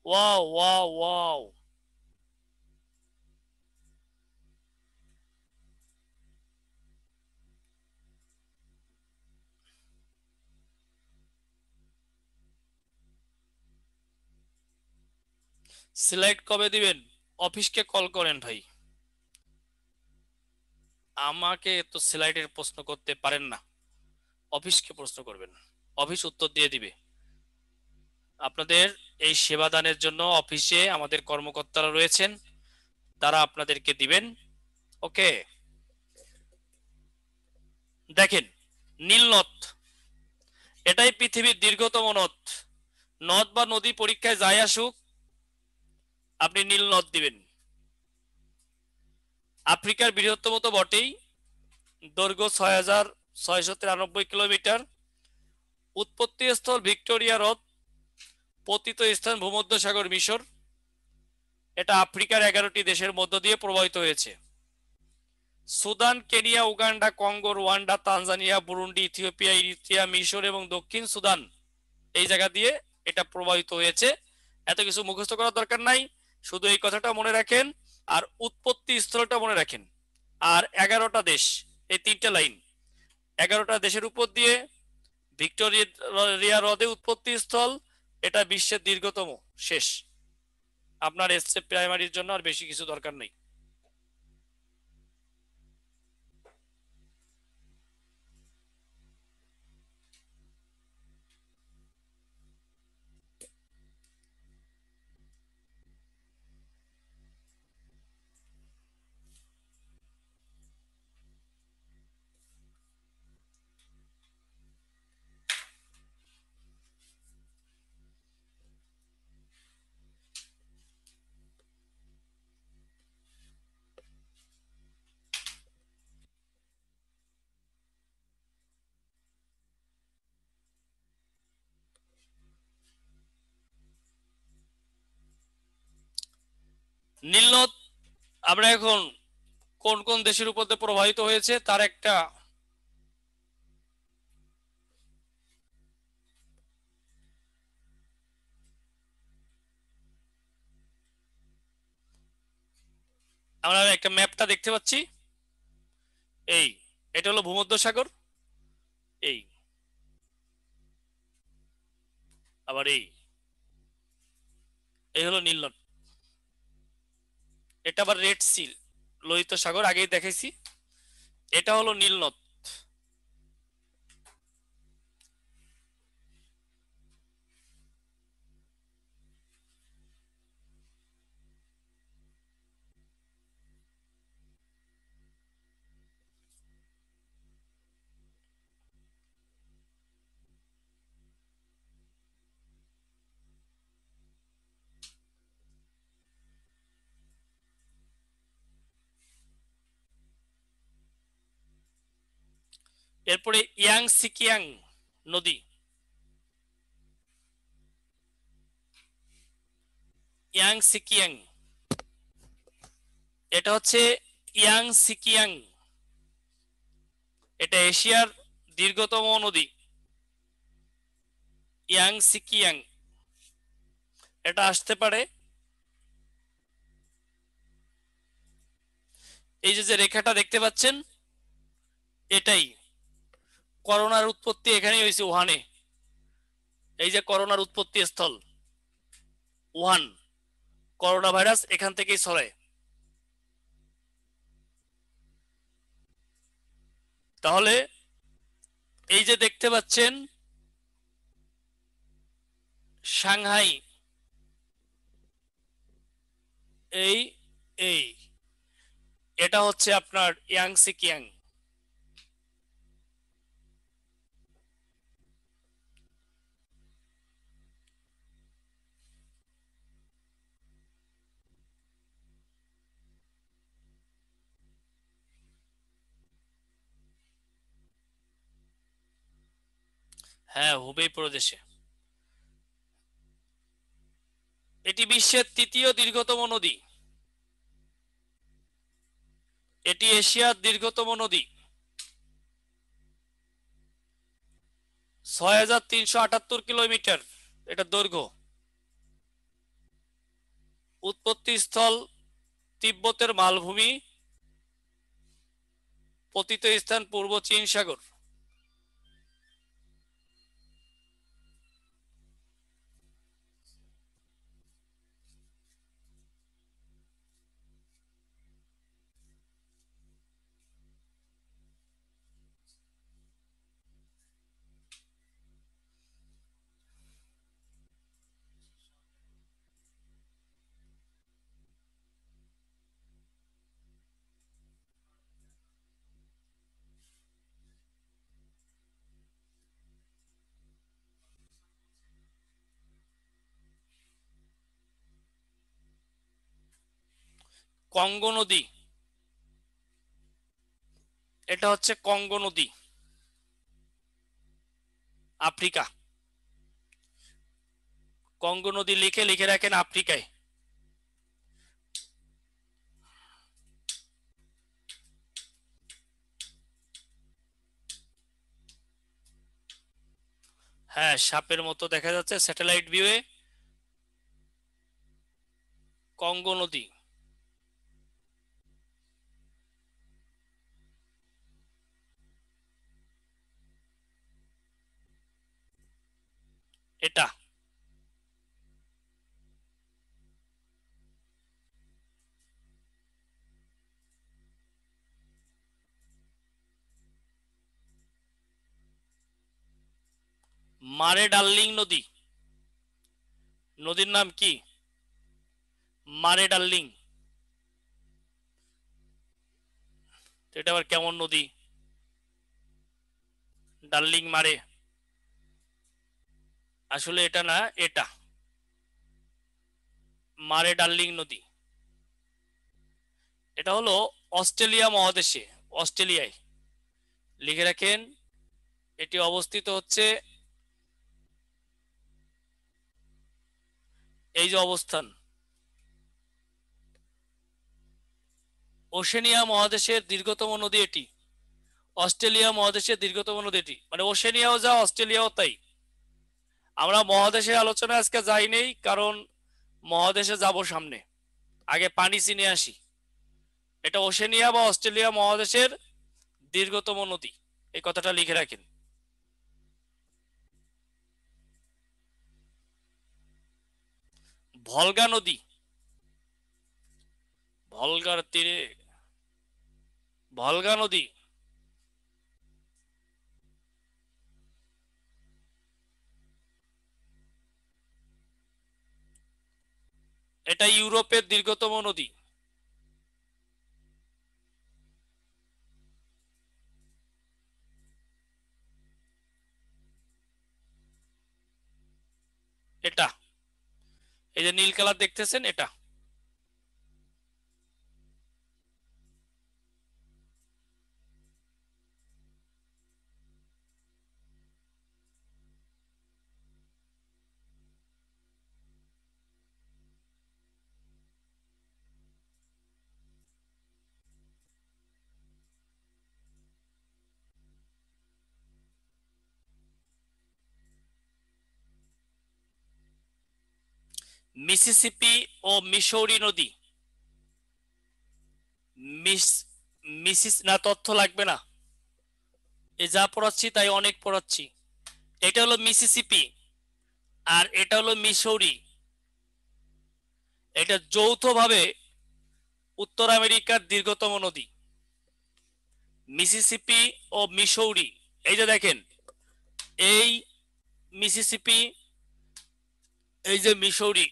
ওয়াও ওয়াও ওয়াও, সিলেক্ট কবে দিবেন? অফিসকে কল করেন ভাই, আমাকে তো স্লাইডের প্রশ্ন করতে পারেন না, অফিসকে প্রশ্ন করবেন, অফিস উত্তর দিয়ে দিবে। আপনাদের এই সেবা দানের জন্য অফিসে আমাদের কর্মকর্তারা রয়েছেন, তারা আপনাদেরকে দিবেন। ওকে, দেখেন নীল নদ, এটাই পৃথিবীর দীর্ঘতম নদ। নদ বা নদী পরীক্ষায় যাই আসুক, আপনি নীল নদ দিবেন। আফ্রিকার বৃহত্তম তো বটেই, দৈর্ঘ্য 6693 কিলোমিটার, উৎপত্তি স্থল ভিক্টোরিয়া হ্রদ, পতিত স্থান ভূমধ্যসাগর মিশর। এটা আফ্রিকার 11টি দেশের মধ্য দিয়ে প্রবাহিত হয়েছে। Sudan, Kenya, Uganda, Congo, Rwanda, Tanzania, Burundi, Ethiopia, Eritrea, মিশর এবং দক্ষিণ সুদান, এই জায়গা দিয়ে এটা প্রবাহিত হয়েছে। এত কিছু মুখস্থ করার দরকার নাই, শুধু এই কথাটা মনে রাখেন আর উৎপত্তি স্থলটা মনে রাখেন। আর 11টা দেশ, এই 3টে লাইন, 11টা দেশের উপর দিয়ে ভিক্টোরিয়া হ্রদে উৎপত্তি স্থল, এটা বিশ্বের দীর্ঘতম। শেষ। আপনার এসএ প্রাইমারির জন্য আর বেশি কিছু দরকার নেই। নীল নদ আমরা এখন কোন কোন দেশের উপর দিয়ে প্রবাহিত হয়েছে তার একটা আমরা একটা ম্যাপটা দেখতে পাচ্ছি। এই এটা হলো ভূমধ্যসাগর, এই আবার এই এই হলো নীল নদ, এটা আবার রেড সি, লোহিত সাগর, আগেই দেখেছি। এটা হলো নীল নদ। এরপরে ইয়াং সিকিয়াং নদী, ইয়াং সিকিয়াং, এটা হচ্ছে ইয়াং সিকিয়াং, এটা এশিয়ার দীর্ঘতম নদী। ইয়াং সিকিয়াং, এটা আসতে পারে এই যে রেখাটা দেখতে পাচ্ছেন, এটাই করোনার উৎপত্তি এখানেই হয়েছে, উহানে। এই যে করোনার উৎপত্তি স্থল উহান, করোনা ভাইরাস এখান থেকেই ছড়ায়। তাহলে এই যে দেখতে পাচ্ছেন সাংহাই, এই এই এটা হচ্ছে আপনার ইয়াংসি কিয়াং। হ্যাঁ, হুবেই প্রদেশে। এটি বিশ্বের তৃতীয় দীর্ঘতম নদী। এটি এশিয়ার দীর্ঘতম নদী। ৬,৩৭৮ কিলোমিটার এটা দৈর্ঘ্য। উৎপত্তি স্থল তিব্বতের মালভূমি, পতিত স্থান পূর্ব চীন সাগর। কঙ্গো নদী, এটা হচ্ছে কঙ্গো নদী, আফ্রিকা। কঙ্গো নদী লিখে লিখে রাখেন আফ্রিকায়। হ্যাঁ, সাপের মতো দেখা যাচ্ছে স্যাটেলাইট ভিউয়ে কঙ্গো নদী। এটা মারে ডার্লিং নদী, নদীর নাম কি? মারে ডার্লিং। এটা আবার কেমন নদী? ডার্লিং মারে, আসলে এটা না, এটা মারে ডার্লিং নদী। এটা হলো অস্ট্রেলিয়া মহাদেশে, অস্ট্রেলিয়ায় লিখে রাখেন। এটি অবস্থিত হচ্ছে এই যে অবস্থান, ওশেনিয়া মহাদেশের দীর্ঘতম নদী এটি। অস্ট্রেলিয়া মহাদেশের দীর্ঘতম নদী এটি, মানে ওশেনিয়াও যা অস্ট্রেলিয়াও তাই। আমরা মহাদেশের আলোচনায় আজকে যাই নেই, কারণ মহাদেশে যাব সামনে, আগে পানি চিনে আসি। এটা ওশেনিয়া বা অস্ট্রেলিয়া মহাদেশের দীর্ঘতম নদী, এই কথাটা লিখে রাখেন। ভলগা নদী, ভলগার তীরে, ভলগা নদী এটা ইউরোপের দীর্ঘতম নদী। এটা এই যে নীল কালার দেখতেছেন, এটা মিসিসিপি ও মিসৌরি নদী। মিস মিসিস না, তথ্য লাগবে না, এই যা পড়াচ্ছি তাই অনেক পড়াচ্ছি। এটা হলো মিসিসিপি আর এটা হলো মিসৌরি। এটা যৌথভাবে উত্তর আমেরিকার দীর্ঘতম নদী। মিসিসিপি ও মিসৌরি, এই যে দেখেন, এই মিসিসিপি, এই যে মিসৌরি।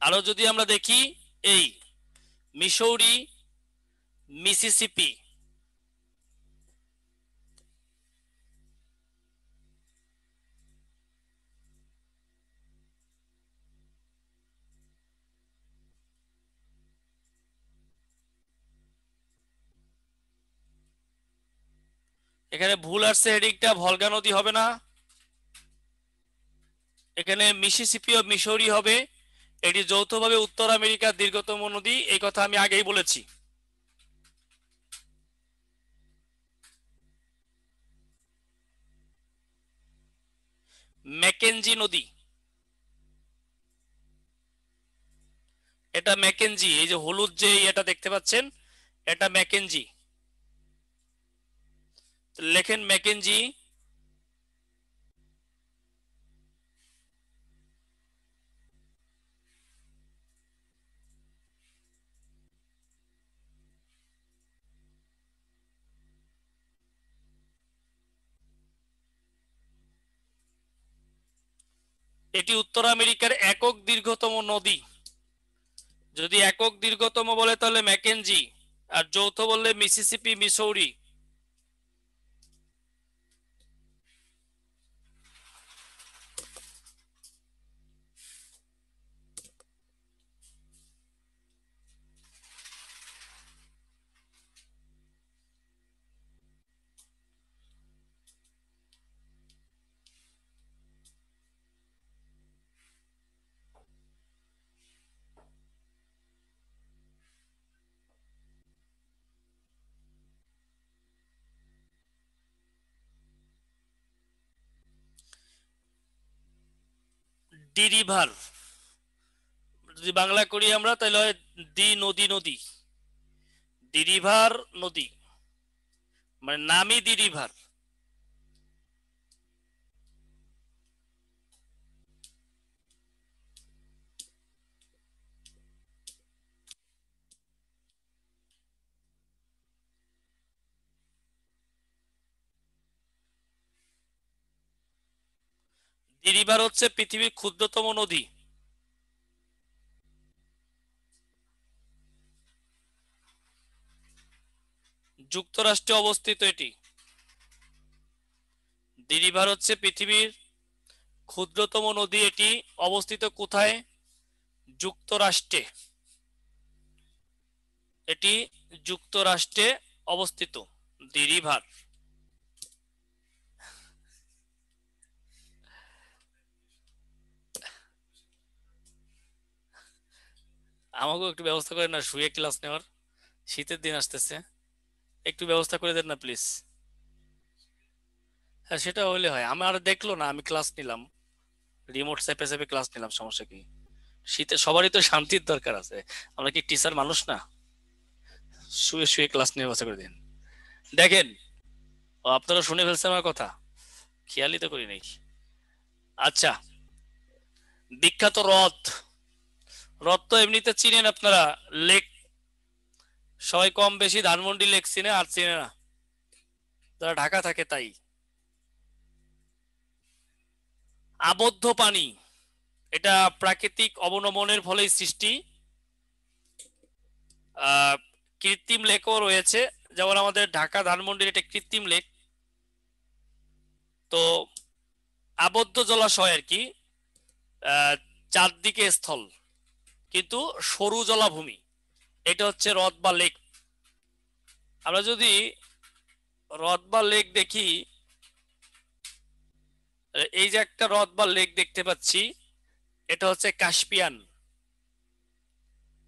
আরো যদি আমরা দেখি, এই মিসৌরি, মিসিসিপি, এখানে ভুল আসছে, হেডিংটা ভলগা নদী হবে না, এখানে মিসিসিপি ও মিসৌরি হবে। এটি যৌথভাবে উত্তর আমেরিকার দীর্ঘতম নদী, এই কথা আমি আগেই বলেছি। ম্যাকেঞ্জি নদী, এটা ম্যাকেঞ্জি, এই যে হলুদ যে এটা দেখতে পাচ্ছেন, এটা ম্যাকেঞ্জি। লেখেন ম্যাকেঞ্জি। এটি উত্তর আমেরিকার একক দীর্ঘতম নদী। যদি একক দীর্ঘতম বলে তাহলে ম্যাকেঞ্জি, আর যৌথ বললে মিসিসিপি, মিসৌরি। ডি রিভার, যদি বাংলা করি আমরা তাহলে হয় দি নদী, নদী, দি রিভার নদী, মানে নামই দি রিভার। দি রিভার হচ্ছে পৃথিবীর ক্ষুদ্রতম নদী। যুক্তরাষ্ট্রে অবস্থিত এটি। দি রিভার হচ্ছে পৃথিবীর ক্ষুদ্রতম নদী, এটি অবস্থিত কোথায়? যুক্তরাষ্ট্রে। এটি যুক্তরাষ্ট্রে অবস্থিত, দি রিভার। আমাকেও একটু ব্যবস্থা করেন না শুয়ে ক্লাস নেওয়ার, শীতের দিন আসতেছে, একটু ব্যবস্থা করে দেন না প্লিজ। হ্যাঁ সেটা হলে হয়, আমার দেখলো না আমি ক্লাস নিলাম, রিমোট চেপে চেপে ক্লাস নিলাম, সমস্যা কি? শীতে সবারই তো শান্তির দরকার আছে, আমরা কি টিচার মানুষ না? শুয়ে শুয়ে ক্লাস নিয়ে ব্যবস্থা করে দিন। দেখেন, ও আপনারা শুনে ফেলছেন আমার কথা, খেয়ালই তো করি নাই। আচ্ছা, বিখ্যাত হ্রদ, হ্রদ তো এমনিতে চিনেন আপনারা, লেক, সবাই কম বেশি ধানমন্ডি লেক চিনে, আর চিনে না যারা ঢাকা থাকে তাই। আবদ্ধ পানি, এটা প্রাকৃতিক অবনমনের ফলেই সৃষ্টি। কৃত্রিম লেকও রয়েছে, যেমন আমাদের ঢাকা ধানমন্ডির একটা কৃত্রিম লেক। তো আবদ্ধ জলাশয় আর কি, চারদিকে স্থল কিন্তু সরু জলাভূমি, এটা হচ্ছে হ্রদ বা লেক। আমরা যদি হ্রদ বা লেক দেখি, এই যে একটা হ্রদ বা লেক দেখতে পাচ্ছি, এটা হচ্ছে কাস্পিয়ান,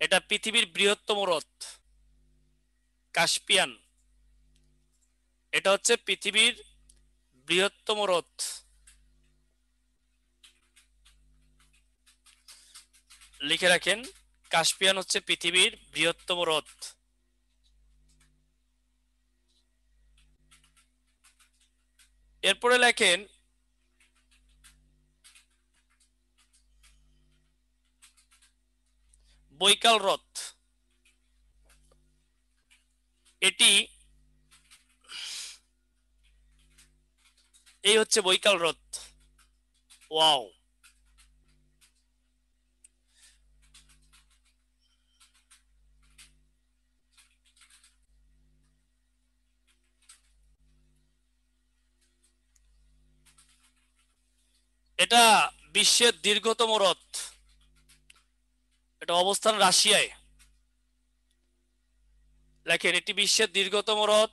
এটা পৃথিবীর বৃহত্তম হ্রদ। কাস্পিয়ান, এটা হচ্ছে পৃথিবীর বৃহত্তম হ্রদ। লিখে রাখেন, কাস্পিয়ান হচ্ছে পৃথিবীর বৃহত্তম হ্রদ। এরপরে লেখেন বৈকাল হ্রদ, এটি এই হচ্ছে বৈকাল হ্রদ। ওয়াও, এটা বিশ্বের দীর্ঘতম হ্রদ, এটা অবস্থান রাশিয়ায়। দেখেন, এটি বিশ্বের দীর্ঘতম হ্রদ,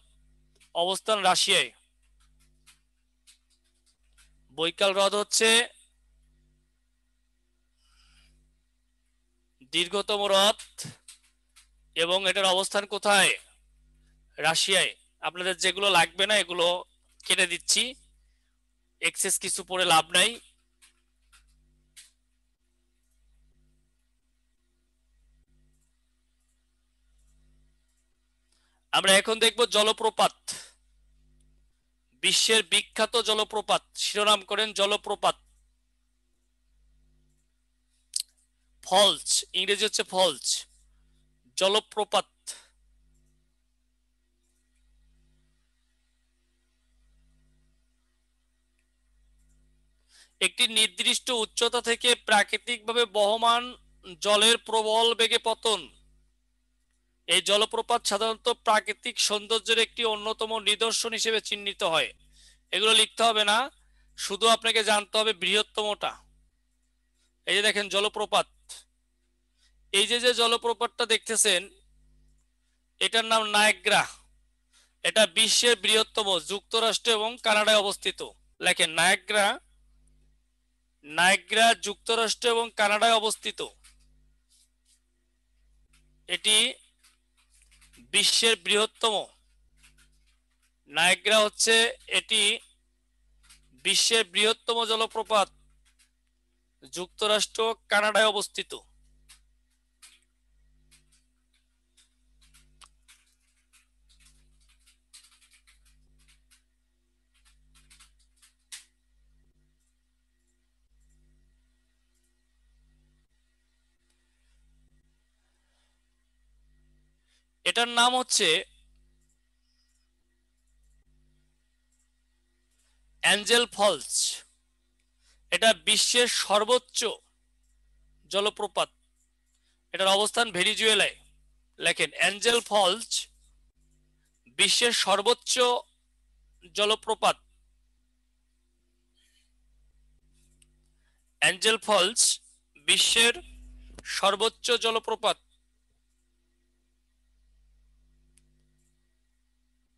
অবস্থান রাশিয়ায়। বৈকাল হ্রদ হচ্ছে দীর্ঘতম হ্রদ এবং এটার অবস্থান কোথায়? রাশিয়ায়। আপনাদের যেগুলো লাগবে না এগুলো কেটে দিচ্ছি, এক্সেস কিছু পড়ে লাভ নাই। আমরা এখন দেখব জলপ্রপাত, বিশ্বের বিখ্যাত জলপ্রপাত, শিরোনাম করেন জলপ্রপাত। ফলস, ইংরেজি হচ্ছে ফলস, জলপ্রপাত। একটি নির্দিষ্ট উচ্চতা থেকে প্রাকৃতিকভাবে বহমান জলের প্রবল বেগে পতন। এই জলপ্রপাত সাধারণত প্রাকৃতিক সৌন্দর্যের একটি অন্যতম নিদর্শন হিসেবে চিহ্নিত হয়। এগুলো লিখতে হবে না, শুধু আপনাকে জানতে হবে বৃহত্তমটা। এই যে দেখেন জলপ্রপাত, এই যে যে জলপ্রপাতটা দেখতেছেন এটার নাম নায়াগ্রা। এটা বিশ্বের বৃহত্তম, যুক্তরাষ্ট্র এবং কানাডায় অবস্থিত। লেখেন নায়াগ্রা, নায়াগ্রা যুক্তরাষ্ট্র এবং কানাডায় অবস্থিত। এটি বিশ্বের বৃহত্তম। নায়াগ্রা হচ্ছে এটি বিশ্বের বৃহত্তম জলপ্রপাত, যুক্তরাষ্ট্র কানাডায় অবস্থিত। এটার নাম হচ্ছে অ্যাঞ্জেল ফলস। এটা বিশ্বের সর্বোচ্চ জলপ্রপাত, এটার অবস্থান ভেনিজুয়েলায়। লেখেন অ্যাঞ্জেল ফলস বিশ্বের সর্বোচ্চ জলপ্রপাত। অ্যাঞ্জেল ফলস বিশ্বের সর্বোচ্চ জলপ্রপাত।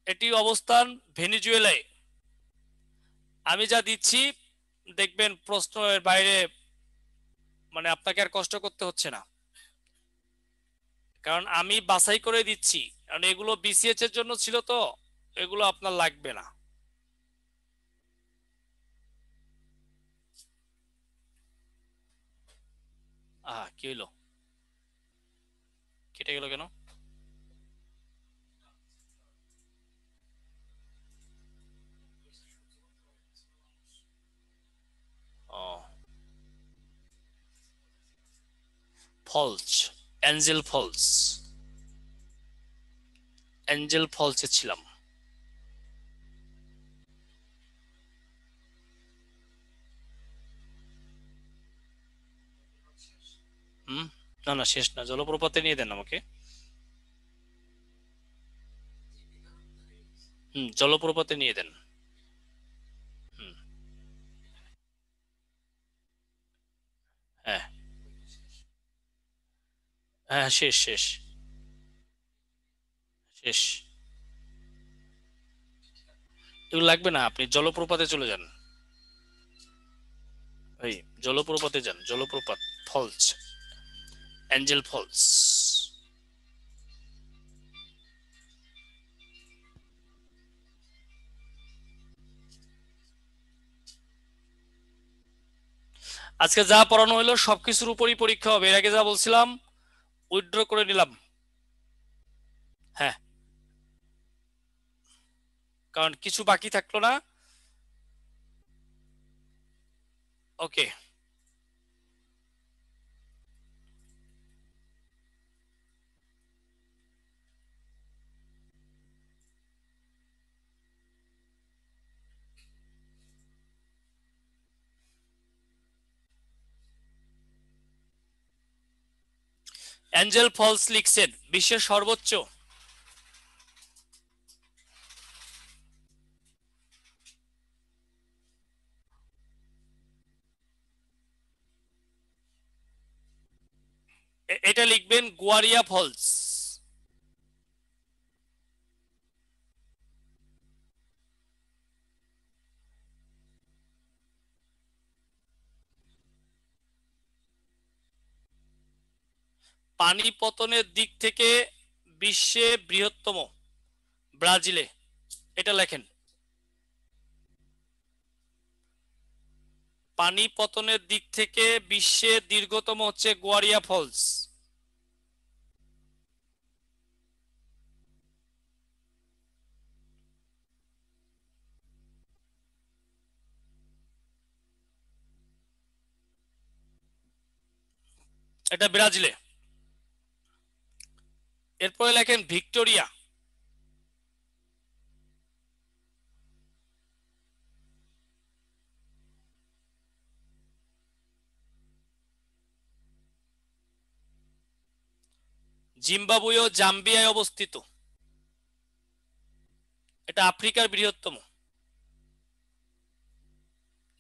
এটি অবস্থান ভেনিজুয়েলায়। আমি যা দিচ্ছি দেখবেন প্রশ্নের বাইরে, মানে আপনাকে আর কষ্ট করতে হচ্ছে না, কারণ আমি বাছাই করে দিচ্ছি। কারণ এগুলো বিসিএস এর জন্য ছিল, তো এগুলো আপনার লাগবে না। কি হইলো, কেটে গেল কেন? ও, ফলস, অ্যাঞ্জেল ফলস, অ্যাঞ্জেল ফলসে ছিলাম। হুম, না না শেষ না, জলপ্রপাতে নিয়ে দেন আমাকে। জলপ্রপাতে নিয়ে দেন। হুম, হ্যাঁ হ্যাঁ, শেষ শেষ শেষ। এগুলো লাগবে না, আপনি জলপ্রপাতে চলে যান। এই জলপ্রপাতে যান, জলপ্রপাত, ফলস, অ্যাঞ্জেল ফলস। আজকে যা পড়ানো হলো সবকিছুর উপরই পরীক্ষা হবে, এর আগে যা বলছিলাম উইথড্র করে নিলাম। হ্যাঁ, কারণ কিছু বাকি থাকলো না। ওকে। অ্যাঞ্জেল ফলস লিখছেন বিশ্বের সর্বোচ্চ। এটা লিখবেন গোয়ারিয়া ফলস। পানি পতনের দিক থেকে বিশ্বে বৃহত্তম ব্রাজিলে, এটা লেখেন। পানি পতনের দিক থেকে বিশ্বে দীর্ঘতম হচ্ছে গোয়ারিয়া ফলস। এটা ব্রাজিলে। এরপরে লেখেন ভিক্টোরিয়া। জিম্বাবুয়ে ও জাম্বিয়ায় অবস্থিত, এটা আফ্রিকার বৃহত্তম।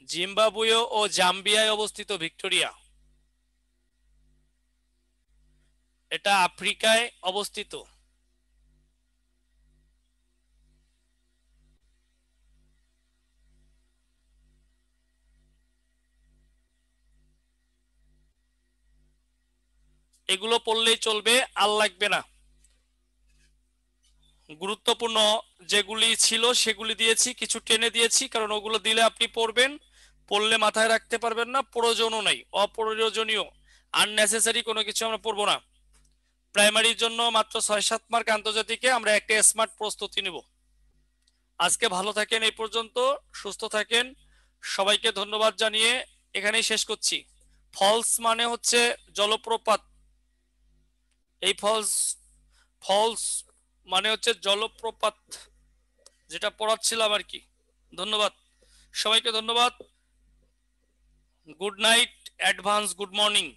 জিম্বাবুয়ে ও জাম্বিয়ায় অবস্থিত ভিক্টোরিয়া, এটা আফ্রিকায় অবস্থিত। এগুলো পড়লেই চলবে, আর লাগবে না। গুরুত্বপূর্ণ যেগুলি ছিল সেগুলি দিয়েছি, কিছু টেনে দিয়েছি, কারণ ওগুলো দিলে আপনি পড়বেন, পড়লে মাথায় রাখতে পারবেন না, প্রয়োজনও নাই, অপ্রয়োজনীয় আননেসেসারি কোনো কিছু আমরা পড়বো না। প্রাইমারির জন্য মাত্র 6-7 মার্ক, আন্তর্জাতিকে আমরা একটা স্মার্ট প্রস্তুতি নিব। আজকে ভালো থাকেন, এই পর্যন্ত, সুস্থ থাকেন, সবাইকে ধন্যবাদ জানিয়ে এখানেই শেষ করছি। ফলস মানে হচ্ছে জলপ্রপাত, এই ফলস, ফলস মানে হচ্ছে জলপ্রপাত, যেটা পড়াচ্ছিলাম আর কি। ধন্যবাদ সবাইকে, ধন্যবাদ। Good night, advance good morning.